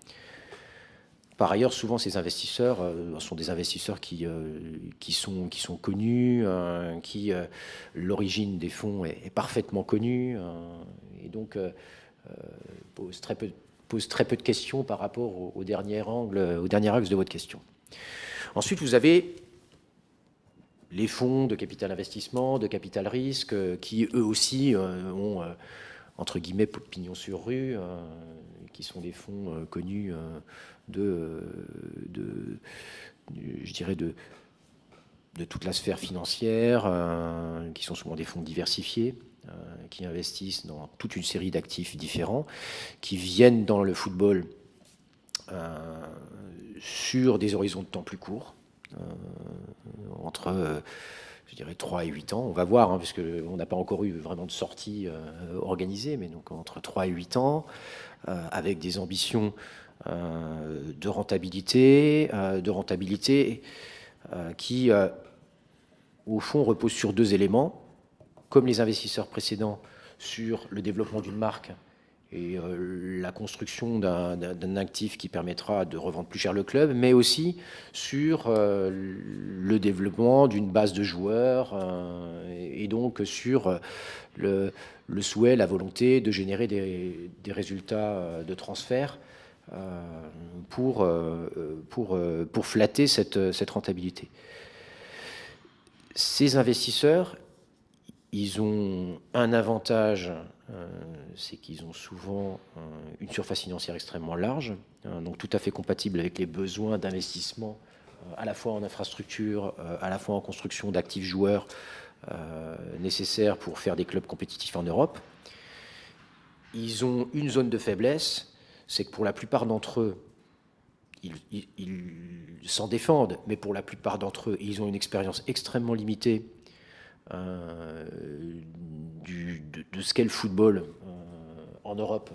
Par ailleurs, souvent, ces investisseurs sont des investisseurs qui sont connus, l'origine des fonds est parfaitement connue, et donc pose très peu de questions par rapport au dernier axe de votre question. Ensuite, vous avez les fonds de capital investissement, de capital risque, qui eux aussi ont, entre guillemets, pignon sur rue, qui sont des fonds connus de toute la sphère financière, qui sont souvent des fonds diversifiés, qui investissent dans toute une série d'actifs différents, qui viennent dans le football sur des horizons de temps plus courts, entre 3 et 8 ans. On va voir, parce qu'on n'a pas encore eu vraiment de sortie organisée, mais donc entre 3 et 8 ans, avec des ambitions de rentabilité qui, au fond, reposent sur 2 éléments, comme les investisseurs précédents, sur le développement d'une marque et la construction d'un actif qui permettra de revendre plus cher le club, mais aussi sur le développement d'une base de joueurs, et donc sur le souhait, la volonté de générer des résultats de transfert pour flatter cette rentabilité. Ces investisseurs, ils ont un avantage c'est qu'ils ont souvent une surface financière extrêmement large, donc tout à fait compatible avec les besoins d'investissement à la fois en infrastructure, à la fois en construction d'actifs joueurs nécessaires pour faire des clubs compétitifs en Europe. Ils ont une zone de faiblesse, c'est que pour la plupart d'entre eux, ils s'en défendent, mais pour la plupart d'entre eux, ils ont une expérience extrêmement limitée de ce qu'est le football en Europe.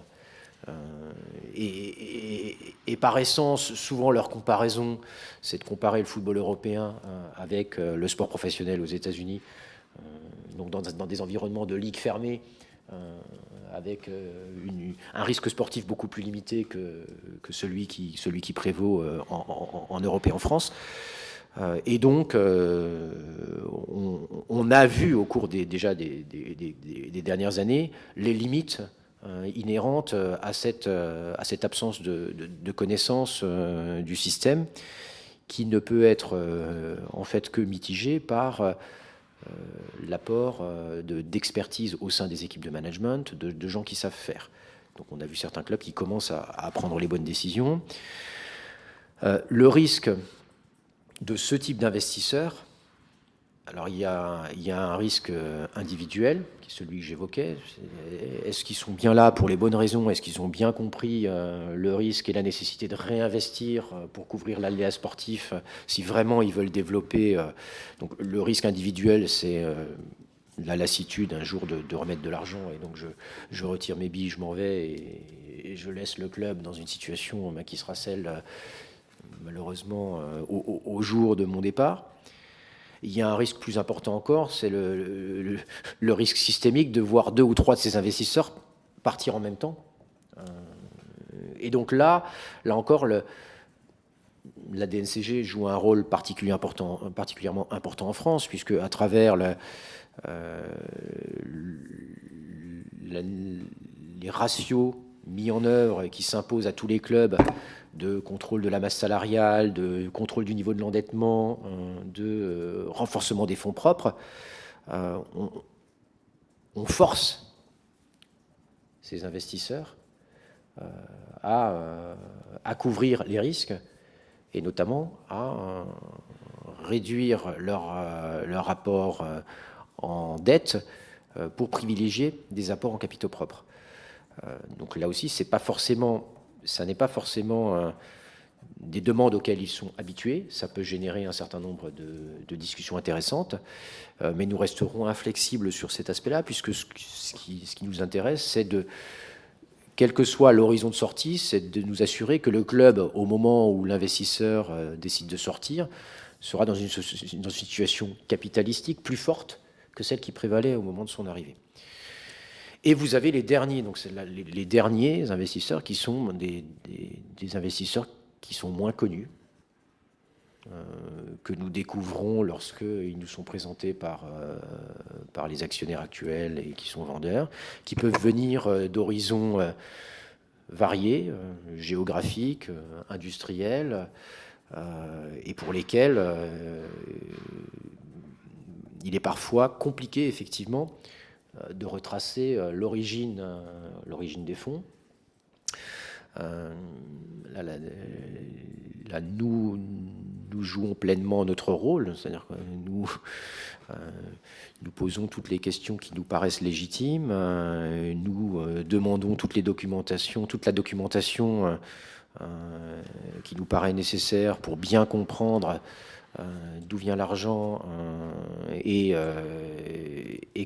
Et par essence, souvent leur comparaison, c'est de comparer le football européen avec le sport professionnel aux États-Unis, donc dans des environnements de ligue fermée, avec un risque sportif beaucoup plus limité que celui qui prévaut en Europe et en France. Et donc, on a vu au cours des dernières années les limites inhérentes à cette absence de connaissance du système, qui ne peut être en fait que mitigée par l'apport d'expertise au sein des équipes de management, de gens qui savent faire. Donc on a vu certains clubs qui commencent à prendre les bonnes décisions. Le risque de ce type d'investisseurs, alors il y a un risque individuel, qui est celui que j'évoquais. Est-ce qu'ils sont bien là pour les bonnes raisons? Est-ce qu'ils ont bien compris le risque et la nécessité de réinvestir pour couvrir l'aléa sportif si vraiment ils veulent développer donc le risque individuel, c'est la lassitude un jour de remettre de l'argent, et donc je retire mes billes, je m'en vais et je laisse le club dans une situation qui sera celle malheureusement au jour de mon départ. Il y a un risque plus important encore, c'est le risque systémique de voir 2 ou 3 de ces investisseurs partir en même temps. Et donc là encore, la DNCG joue un rôle particulièrement important en France, puisque à travers les ratios mis en œuvre qui s'imposent à tous les clubs de contrôle de la masse salariale, de contrôle du niveau de l'endettement, de renforcement des fonds propres, on force ces investisseurs à couvrir les risques et notamment à réduire leur apport en dette pour privilégier des apports en capitaux propres. Donc là aussi, ça n'est pas forcément des demandes auxquelles ils sont habitués. Ça peut générer un certain nombre de discussions intéressantes, mais nous resterons inflexibles sur cet aspect-là, puisque ce qui nous intéresse, c'est quel que soit l'horizon de sortie, c'est de nous assurer que le club, au moment où l'investisseur décide de sortir, sera dans une situation capitalistique plus forte que celle qui prévalait au moment de son arrivée. Et vous avez les derniers, donc c'est les derniers investisseurs qui sont des investisseurs qui sont moins connus, que nous découvrons lorsqu'ils nous sont présentés par les actionnaires actuels et qui sont vendeurs, qui peuvent venir d'horizons variés, géographiques, industriels, et pour lesquels il est parfois compliqué, effectivement, de retracer l'origine des fonds. Là, nous jouons pleinement notre rôle, c'est-à-dire que nous posons toutes les questions qui nous paraissent légitimes, nous demandons toute la documentation qui nous paraît nécessaire pour bien comprendre d'où vient l'argent et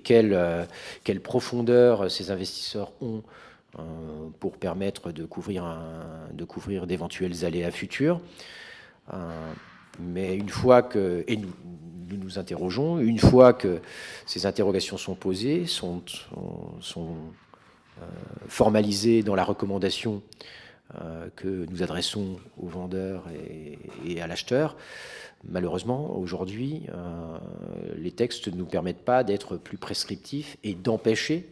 quelle profondeur ces investisseurs ont pour permettre de couvrir d'éventuels aléas futurs. Mais une fois que, et nous interrogeons, une fois que ces interrogations sont posées, sont formalisées dans la recommandation que nous adressons aux vendeurs et à l'acheteur, malheureusement, aujourd'hui, les textes ne nous permettent pas d'être plus prescriptifs et d'empêcher,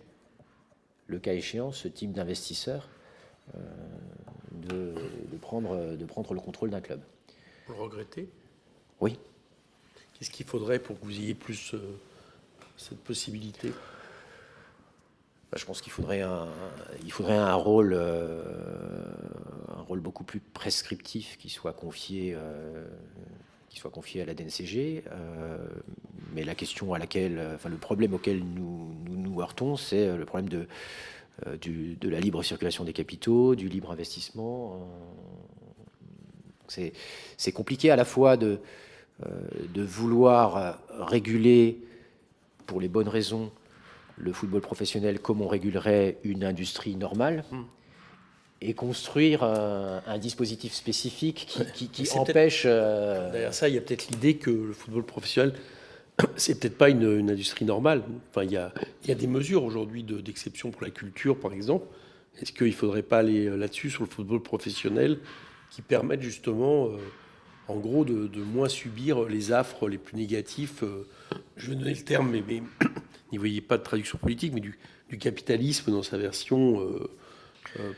le cas échéant, ce type d'investisseur de prendre le contrôle d'un club. Vous le regrettez? Oui. Qu'est-ce qu'il faudrait pour que vous ayez plus cette possibilité? Je pense qu'il faudrait un rôle beaucoup plus prescriptif qui soit confié à la DNCG. Mais la question le problème auquel nous heurtons, c'est le problème de la libre circulation des capitaux, du libre investissement. C'est compliqué à la fois de vouloir réguler pour les bonnes raisons le football professionnel comme on régulerait une industrie normale et construire un dispositif spécifique qui empêche... Derrière ça, il y a peut-être l'idée que le football professionnel, c'est peut-être pas une industrie normale. Enfin, il y a des mesures aujourd'hui d'exception pour la culture, par exemple. Est-ce qu'il ne faudrait pas aller là-dessus, sur le football professionnel, qui permettent justement, en gros, de moins subir les affres les plus négatifs, je vais donner le terme, mais n'y voyez pas de traduction politique, mais du capitalisme dans sa version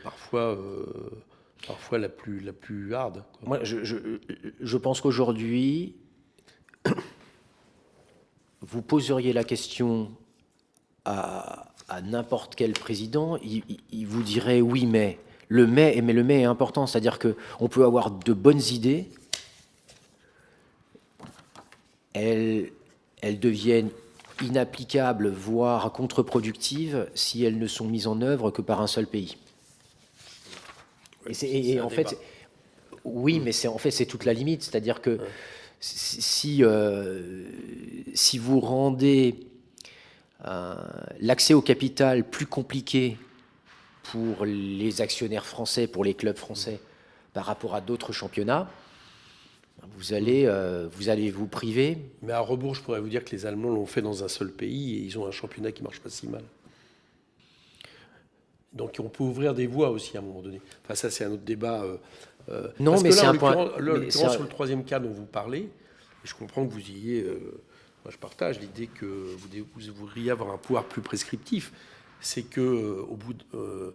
parfois la plus hard, quoi. Moi, je pense qu'aujourd'hui, vous poseriez la question à n'importe quel président, il vous dirait oui, mais le mais est important, c'est-à-dire qu'on peut avoir de bonnes idées, elles deviennent inapplicables, voire contre-productives, si elles ne sont mises en œuvre que par un seul pays. Et en fait, oui, mais c'est toute la limite, c'est-à-dire que si vous rendez l'accès au capital plus compliqué pour les actionnaires français, pour les clubs français, par rapport à d'autres championnats, vous allez vous priver. Mais à rebours, je pourrais vous dire que les Allemands l'ont fait dans un seul pays et ils ont un championnat qui marche pas si mal. Donc on peut ouvrir des voies aussi à un moment donné. Enfin, ça, c'est un autre débat. Non, parce mais que là, c'est un point. Sur le troisième cas dont vous parlez, je comprends que vous ayez. Moi, je partage l'idée que vous voudriez avoir un pouvoir plus prescriptif. C'est que au bout de.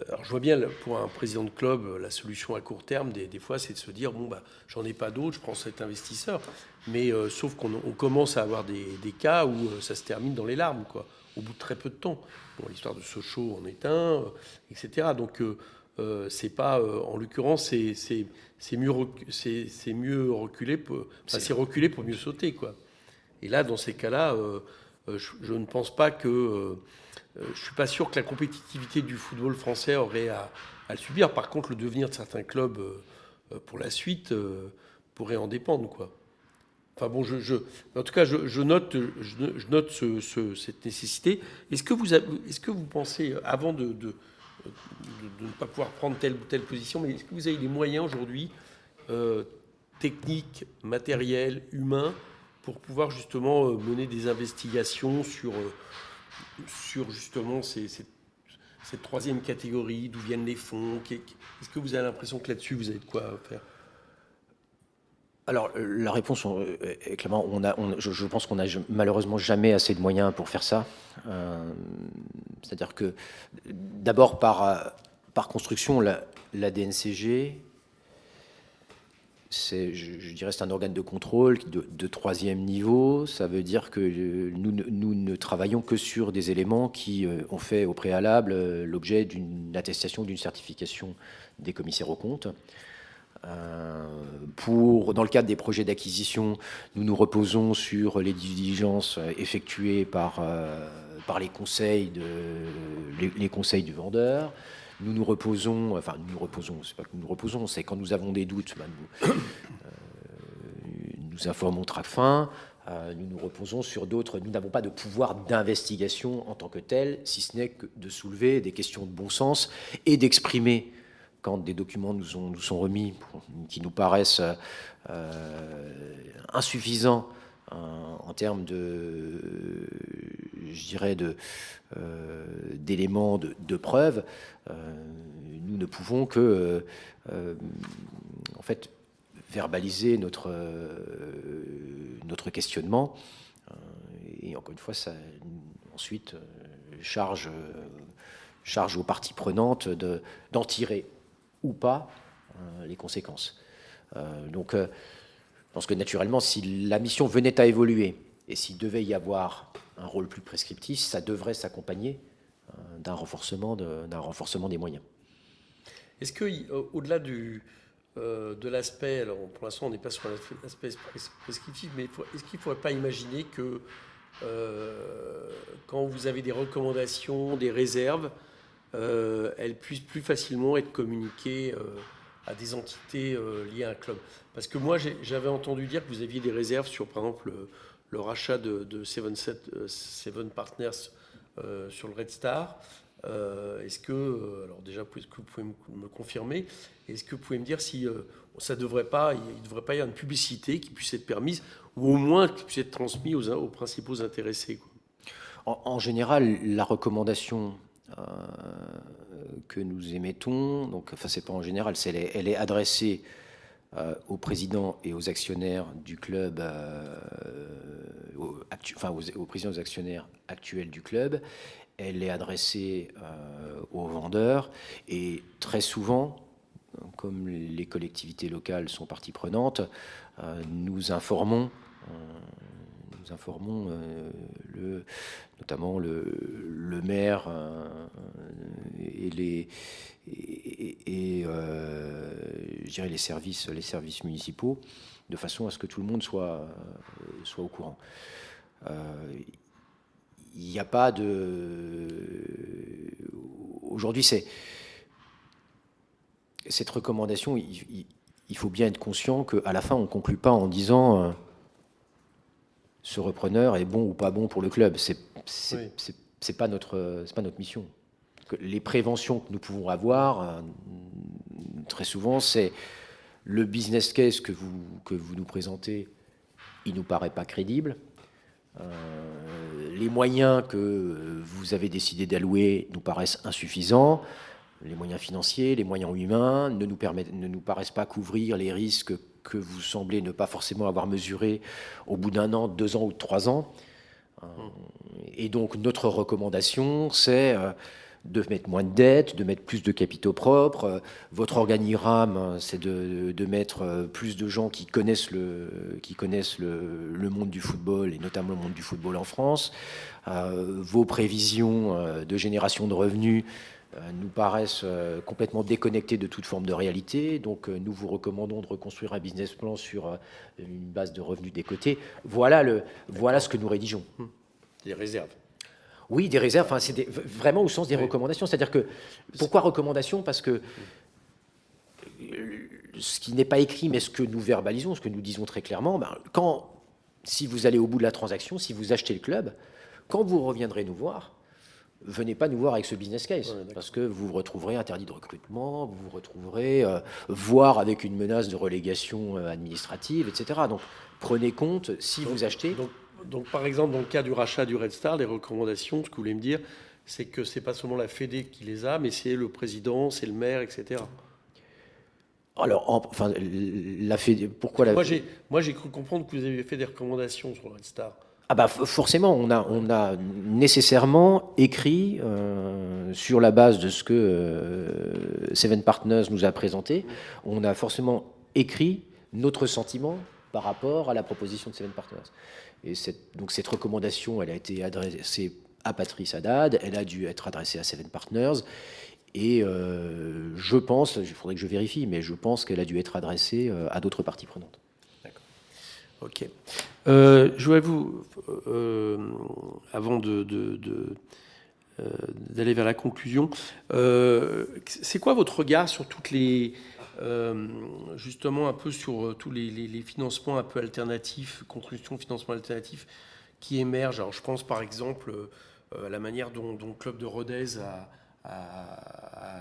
Alors je vois bien pour un président de club, la solution à court terme, des fois, c'est de se dire bon, j'en ai pas d'autre, je prends cet investisseur. Mais sauf qu'on commence à avoir des cas où ça se termine dans les larmes, quoi, au bout de très peu de temps. Bon, l'histoire de Sochaux en est un, etc. Donc c'est pas, en l'occurrence, c'est mieux reculer, c'est reculer pour mieux sauter, quoi. Et là, dans ces cas-là, je ne pense pas que je suis pas sûr que la compétitivité du football français aurait à le subir. Par contre, le devenir de certains clubs pour la suite pourrait en dépendre, quoi. Enfin bon, en tout cas, je note cette nécessité. Est-ce que vous pensez, avant de ne pas pouvoir prendre telle ou telle position, mais est-ce que vous avez les moyens aujourd'hui, techniques, matériels, humains, pour pouvoir justement mener des investigations sur justement cette troisième catégorie, d'où viennent les fonds? Est-ce que vous avez l'impression que là-dessus, vous avez de quoi faire? Alors, la réponse est clairement, je pense qu'on n'a malheureusement jamais assez de moyens pour faire ça. C'est-à-dire que, d'abord, par construction, la DNCG, je dirais, c'est un organe de contrôle de troisième niveau. Ça veut dire que nous ne travaillons que sur des éléments qui ont fait au préalable l'objet d'une attestation, d'une certification des commissaires aux comptes. Dans le cadre des projets d'acquisition, nous nous reposons sur les diligences effectuées par les conseils du vendeur. Nous reposons, c'est pas que nous reposons, c'est quand nous avons des doutes, nous informons Tracfin. Nous nous reposons sur d'autres. Nous n'avons pas de pouvoir d'investigation en tant que tel, si ce n'est que de soulever des questions de bon sens et d'exprimer, quand des documents nous sont remis qui nous paraissent insuffisants en termes d'éléments de preuve, nous ne pouvons que en fait verbaliser notre questionnement, et encore une fois, ça ensuite charge aux parties prenantes d'en tirer ou pas les conséquences. Donc, je pense que naturellement, si la mission venait à évoluer et s'il devait y avoir un rôle plus prescriptif, ça devrait s'accompagner d'un renforcement des moyens. Est-ce que, au-delà de l'aspect, alors pour l'instant on n'est pas sur l'aspect prescriptif, mais est-ce qu'il ne faudrait pas imaginer que quand vous avez des recommandations, des réserves, elles puissent plus facilement être communiquées à des entités liées à un club? Parce que moi j'avais entendu dire que vous aviez des réserves sur par exemple le rachat de Seven Partners sur le Red Star. Est-ce que, alors déjà, est-ce que vous pouvez me confirmer? Est-ce que vous pouvez me dire si il ne devrait pas y avoir une publicité qui puisse être permise, ou au moins qui puisse être transmise aux principaux intéressés, quoi? En général, la recommandation que nous émettons, donc, enfin, c'est pas en général, elle est adressée au président et aux actionnaires du club, aux présidents et aux actionnaires actuels du club. Elle est adressée aux vendeurs et très souvent, comme les collectivités locales sont partie prenante, nous informons notamment le maire et je dirais les services municipaux, de façon à ce que tout le monde soit au courant. Il n'y a pas de... Aujourd'hui, cette recommandation, il faut bien être conscient qu'à la fin, on ne conclut pas en disant ce repreneur est bon ou pas bon pour le club. C'est pas notre mission. Les préventions que nous pouvons avoir, très souvent, c'est le business case que vous nous présentez, il ne nous paraît pas crédible. Les moyens que vous avez décidé d'allouer nous paraissent insuffisants. Les moyens financiers, les moyens humains ne nous paraissent pas couvrir les risques que vous semblez ne pas forcément avoir mesurés au bout d'1 an, 2 ans ou 3 ans. Et donc notre recommandation, c'est de mettre moins de dettes, de mettre plus de capitaux propres. Votre organigramme, c'est de mettre plus de gens qui connaissent le monde du football, et notamment le monde du football en France. Vos prévisions de génération de revenus nous paraissent complètement déconnectées de toute forme de réalité. Donc nous vous recommandons de reconstruire un business plan sur une base de revenus décotés. Voilà ce que nous rédigeons. Des réserves. Oui, des réserves, enfin, c'est vraiment au sens des recommandations. C'est-à-dire que, pourquoi recommandations? Parce que ce qui n'est pas écrit, mais ce que nous verbalisons, ce que nous disons très clairement, si vous allez au bout de la transaction, si vous achetez le club, quand vous reviendrez nous voir, venez pas nous voir avec ce business case, parce que vous vous retrouverez interdit de recrutement, vous vous retrouverez voire avec une menace de relégation administrative, etc. Donc, prenez compte, si vous achetez... Donc, par exemple, dans le cas du rachat du Red Star, les recommandations, ce que vous voulez me dire, c'est que c'est pas seulement la Fédé qui les a, mais c'est le président, c'est le maire, etc. Alors, la Fédé, pourquoi la... Moi, j'ai cru comprendre que vous aviez fait des recommandations sur le Red Star. Ah bah forcément, on a nécessairement écrit sur la base de ce que Seven Partners nous a présenté, on a forcément écrit notre sentiment par rapport à la proposition de Seven Partners. Et donc cette recommandation, elle a été adressée à Patrice Haddad, elle a dû être adressée à Seven Partners, et je pense, il faudrait que je vérifie, mais je pense qu'elle a dû être adressée à d'autres parties prenantes. D'accord. Ok. Je voudrais vous, avant d'aller vers la conclusion, c'est quoi votre regard sur toutes les... justement un peu sur tous les financements un peu alternatifs, construction, financement alternatif qui émergent. Alors je pense par exemple à la manière dont le club de Rodez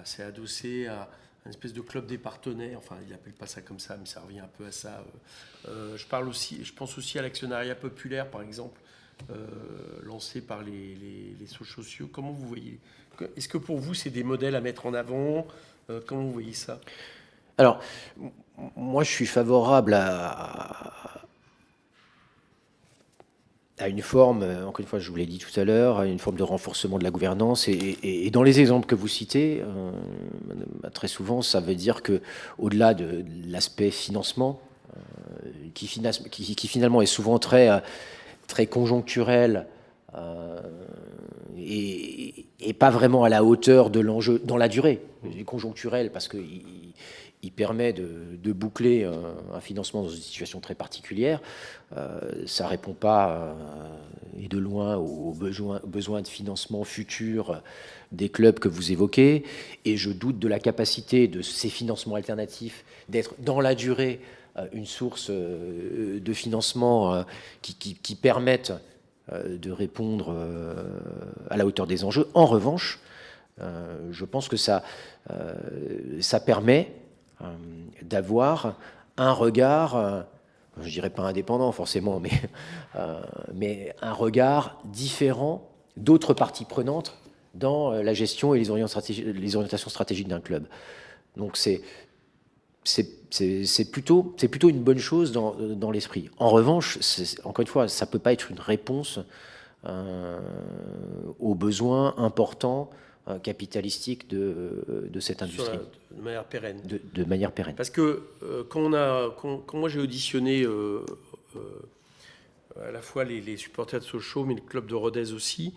s'est adossé à une espèce de club des partenaires, enfin il n'appelle pas ça comme ça, mais ça revient un peu à ça. Je pense aussi à l'actionnariat populaire par exemple, lancé par les sociaux. Comment vous voyez? Est-ce que pour vous c'est des modèles à mettre en avant? Comment vous voyez ça? Alors, moi, je suis favorable à une forme, encore une fois, je vous l'ai dit tout à l'heure, à une forme de renforcement de la gouvernance. Et dans les exemples que vous citez, très souvent, ça veut dire que, au-delà de l'aspect financement, qui finalement est souvent très conjoncturel, et pas vraiment à la hauteur de l'enjeu dans la durée. Il est conjoncturel parce qu'il permet de boucler un financement dans une situation très particulière. Ça ne répond pas, et de loin, aux besoins de financement futur des clubs que vous évoquez. Et je doute de la capacité de ces financements alternatifs d'être dans la durée une source de financement qui permette de répondre à la hauteur des enjeux. En revanche, je pense que ça permet d'avoir un regard, je dirais pas indépendant forcément, mais un regard différent d'autres parties prenantes dans la gestion et les orientations stratégiques d'un club. Donc c'est plutôt une bonne chose dans l'esprit. En revanche, encore une fois, ça ne peut pas être une réponse aux besoins importants capitalistiques de cette industrie. De manière pérenne. De manière pérenne. Parce que quand moi j'ai auditionné à la fois les supporters de Sochaux, mais le club de Rodez aussi,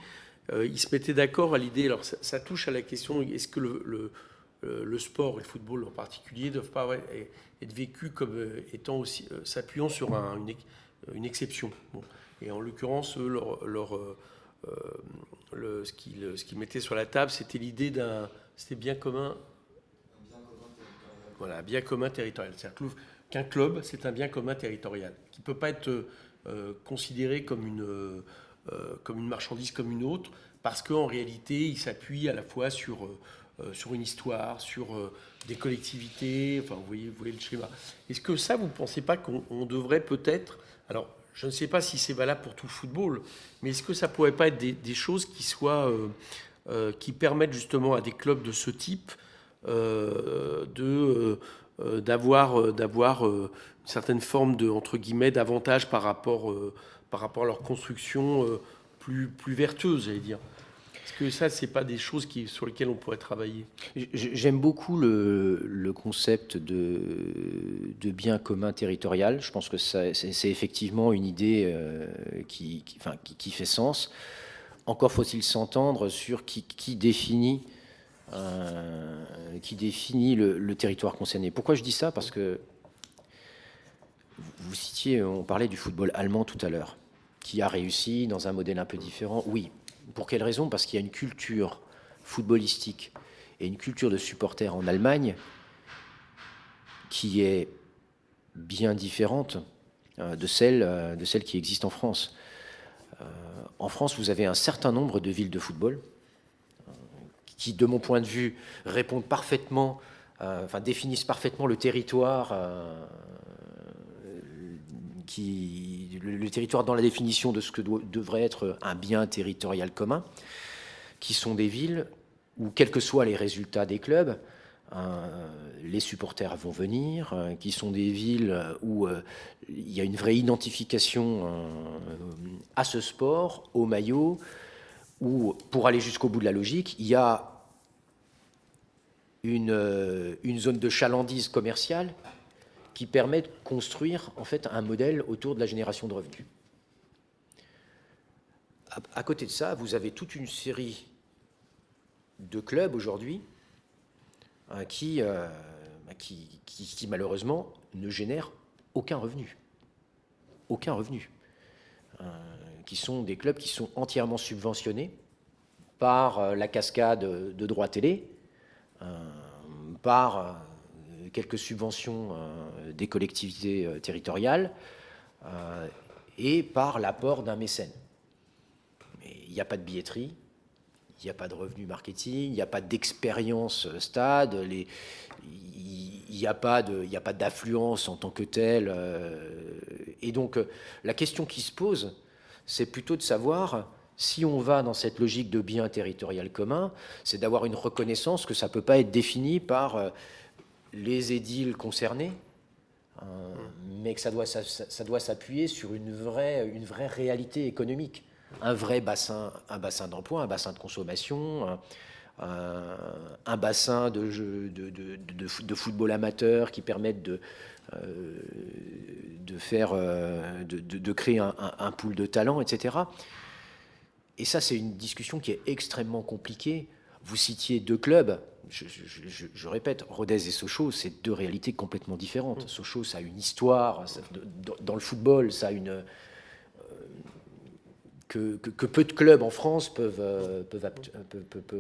ils se mettaient d'accord à l'idée, alors ça touche à la question, est-ce que le sport et le football en particulier ne doivent pas être vécus comme étant aussi s'appuyant sur une exception. Bon. Et en l'occurrence, ce qu'ils mettaient sur la table, c'était l'idée c'était bien commun. Voilà, un bien commun territorial. C'est-à-dire qu'un club, c'est un bien commun territorial qui ne peut pas être considéré comme une marchandise comme une autre, parce qu'en réalité, il s'appuie à la fois sur une histoire, sur des collectivités, enfin vous voyez le schéma. Est-ce que ça, vous ne pensez pas qu'on devrait peut-être, alors je ne sais pas si c'est valable pour tout le football, mais est-ce que ça ne pourrait pas être des choses qui permettent justement à des clubs de ce type d'avoir une certaine forme de, entre guillemets, d'avantage par rapport à leur construction plus vertueuse, j'allais dire. Est-ce que ça, c'est pas des choses sur lesquelles on pourrait travailler? J'aime beaucoup le concept de bien commun territorial. Je pense que c'est effectivement une idée qui fait sens. Encore faut-il s'entendre sur qui définit le territoire concerné. Pourquoi je dis ça? Parce que vous citiez, on parlait du football allemand tout à l'heure, qui a réussi dans un modèle un peu différent. Oui. Pour quelle raison? Parce qu'il y a une culture footballistique et une culture de supporters en Allemagne qui est bien différente de celle qui existe en France. En France, vous avez un certain nombre de villes de football qui, de mon point de vue, répondent parfaitement, définissent parfaitement le territoire, le territoire dans la définition de ce que devrait être un bien territorial commun, qui sont des villes où, quels que soient les résultats des clubs, les supporters vont venir, qui sont des villes où il y a une vraie identification à ce sport, au maillot, où, pour aller jusqu'au bout de la logique, il y a une zone de chalandise commerciale qui permet de construire en fait un modèle autour de la génération de revenus. À côté de ça, vous avez toute une série de clubs aujourd'hui qui malheureusement ne génèrent aucun revenu. Aucun revenu. Qui sont des clubs qui sont entièrement subventionnés par la cascade de droits télé, par quelques subventions des collectivités territoriales et par l'apport d'un mécène. Mais il n'y a pas de billetterie, il n'y a pas de revenu marketing, il n'y a pas d'expérience stade, il n'y a pas d'affluence en tant que telle. Et donc, la question qui se pose, c'est plutôt de savoir si on va dans cette logique de bien territorial commun, c'est d'avoir une reconnaissance que ça ne peut pas être défini par les édiles concernés, mais que ça doit s'appuyer sur une vraie réalité économique, un bassin d'emploi, un bassin de consommation, un bassin de football amateur qui permettent de créer un pool de talents, etc. Et ça, c'est une discussion qui est extrêmement compliquée. Vous citiez 2 clubs. Je répète, Rodez et Sochaux, c'est 2 réalités complètement différentes. Sochaux, ça a une histoire. Dans le football, ça a une... Que peu de clubs en France peuvent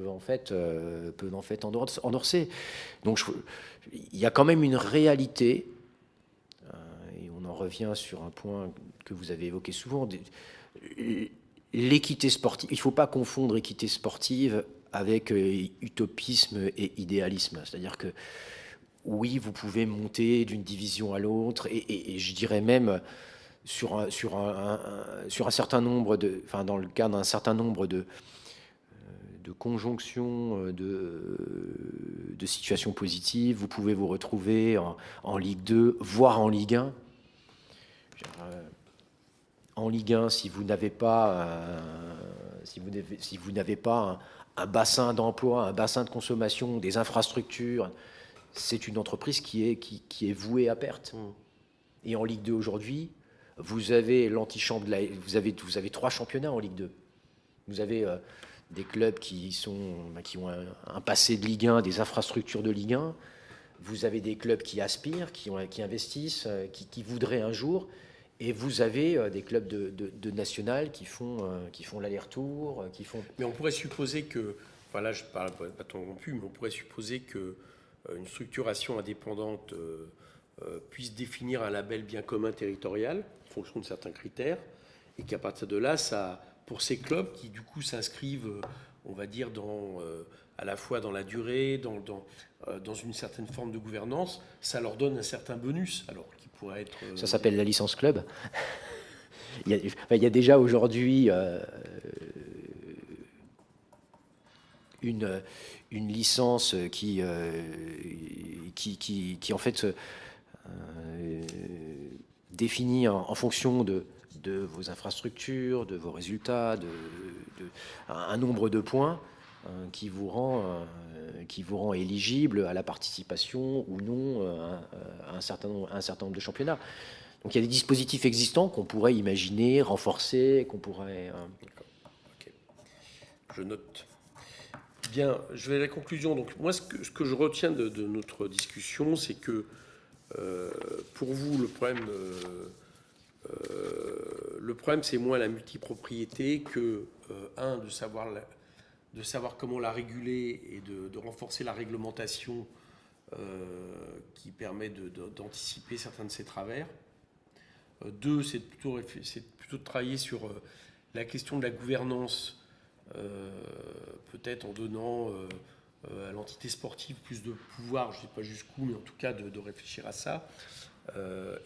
en fait endorser. Donc il y a quand même une réalité, et on en revient sur un point que vous avez évoqué souvent, l'équité sportive. Il ne faut pas confondre équité sportive avec utopisme et idéalisme. C'est-à-dire que oui, vous pouvez monter d'une division à l'autre, et je dirais même sur un certain nombre dans le cas d'un certain nombre de conjonctions de situations positives, vous pouvez vous retrouver en Ligue 2, voire en Ligue 1. En Ligue 1, si vous n'avez pas un bassin d'emploi, un bassin de consommation, des infrastructures, c'est une entreprise qui est vouée à perte. Et en Ligue 2 aujourd'hui, vous avez l'antichambre, vous avez 3 championnats en Ligue 2. Vous avez des clubs qui ont un passé de Ligue 1, des infrastructures de Ligue 1. Vous avez des clubs qui aspirent, qui investissent, qui voudraient un jour. Et vous avez des clubs de national qui font l'aller-retour, qui font... Mais on pourrait supposer que, enfin là je parle pas tant rompu, mais on pourrait supposer que une structuration indépendante puisse définir un label bien commun territorial en fonction de certains critères, et qu'à partir de là, ça, pour ces clubs qui du coup s'inscrivent, on va dire, à la fois dans la durée, dans une certaine forme de gouvernance, ça leur donne un certain bonus, alors qui pourrait être... Ça s'appelle la licence club. il y a déjà aujourd'hui une licence qui en fait définit en fonction de vos infrastructures, de vos résultats, un nombre de points qui vous rend éligible à la participation ou non à un certain nombre de championnats. Donc il y a des dispositifs existants qu'on pourrait imaginer, renforcer, qu'on pourrait... D'accord. Ok. Je note. Bien, je vais à la conclusion. Donc moi, ce que je retiens de notre discussion, c'est que pour vous, le problème, c'est moins la multipropriété que, de savoir comment la réguler et de renforcer la réglementation qui permet d'anticiper certains de ces travers. 2, c'est plutôt de travailler sur la question de la gouvernance, peut-être en donnant à l'entité sportive plus de pouvoir, je ne sais pas jusqu'où, mais en tout cas de réfléchir à ça.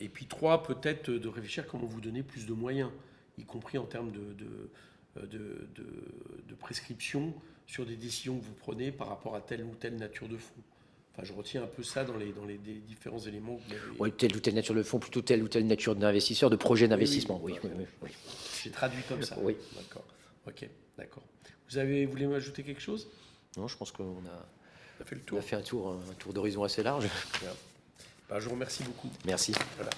Et puis 3, peut-être de réfléchir comment vous donner plus de moyens, y compris en termes de prescription sur des décisions que vous prenez par rapport à telle ou telle nature de fonds. Enfin, je retiens un peu ça dans les différents éléments que vous avez... Oui, telle ou telle nature de fonds, plutôt telle ou telle nature d'investisseur, de projet d'investissement. Oui. J'ai traduit comme ça. Oui. D'accord. Ok, d'accord. Vous voulez m'ajouter quelque chose? Non, je pense qu'on a fait le tour. On a fait un tour d'horizon assez large. Bien. Ben, je vous remercie beaucoup. Merci. Voilà.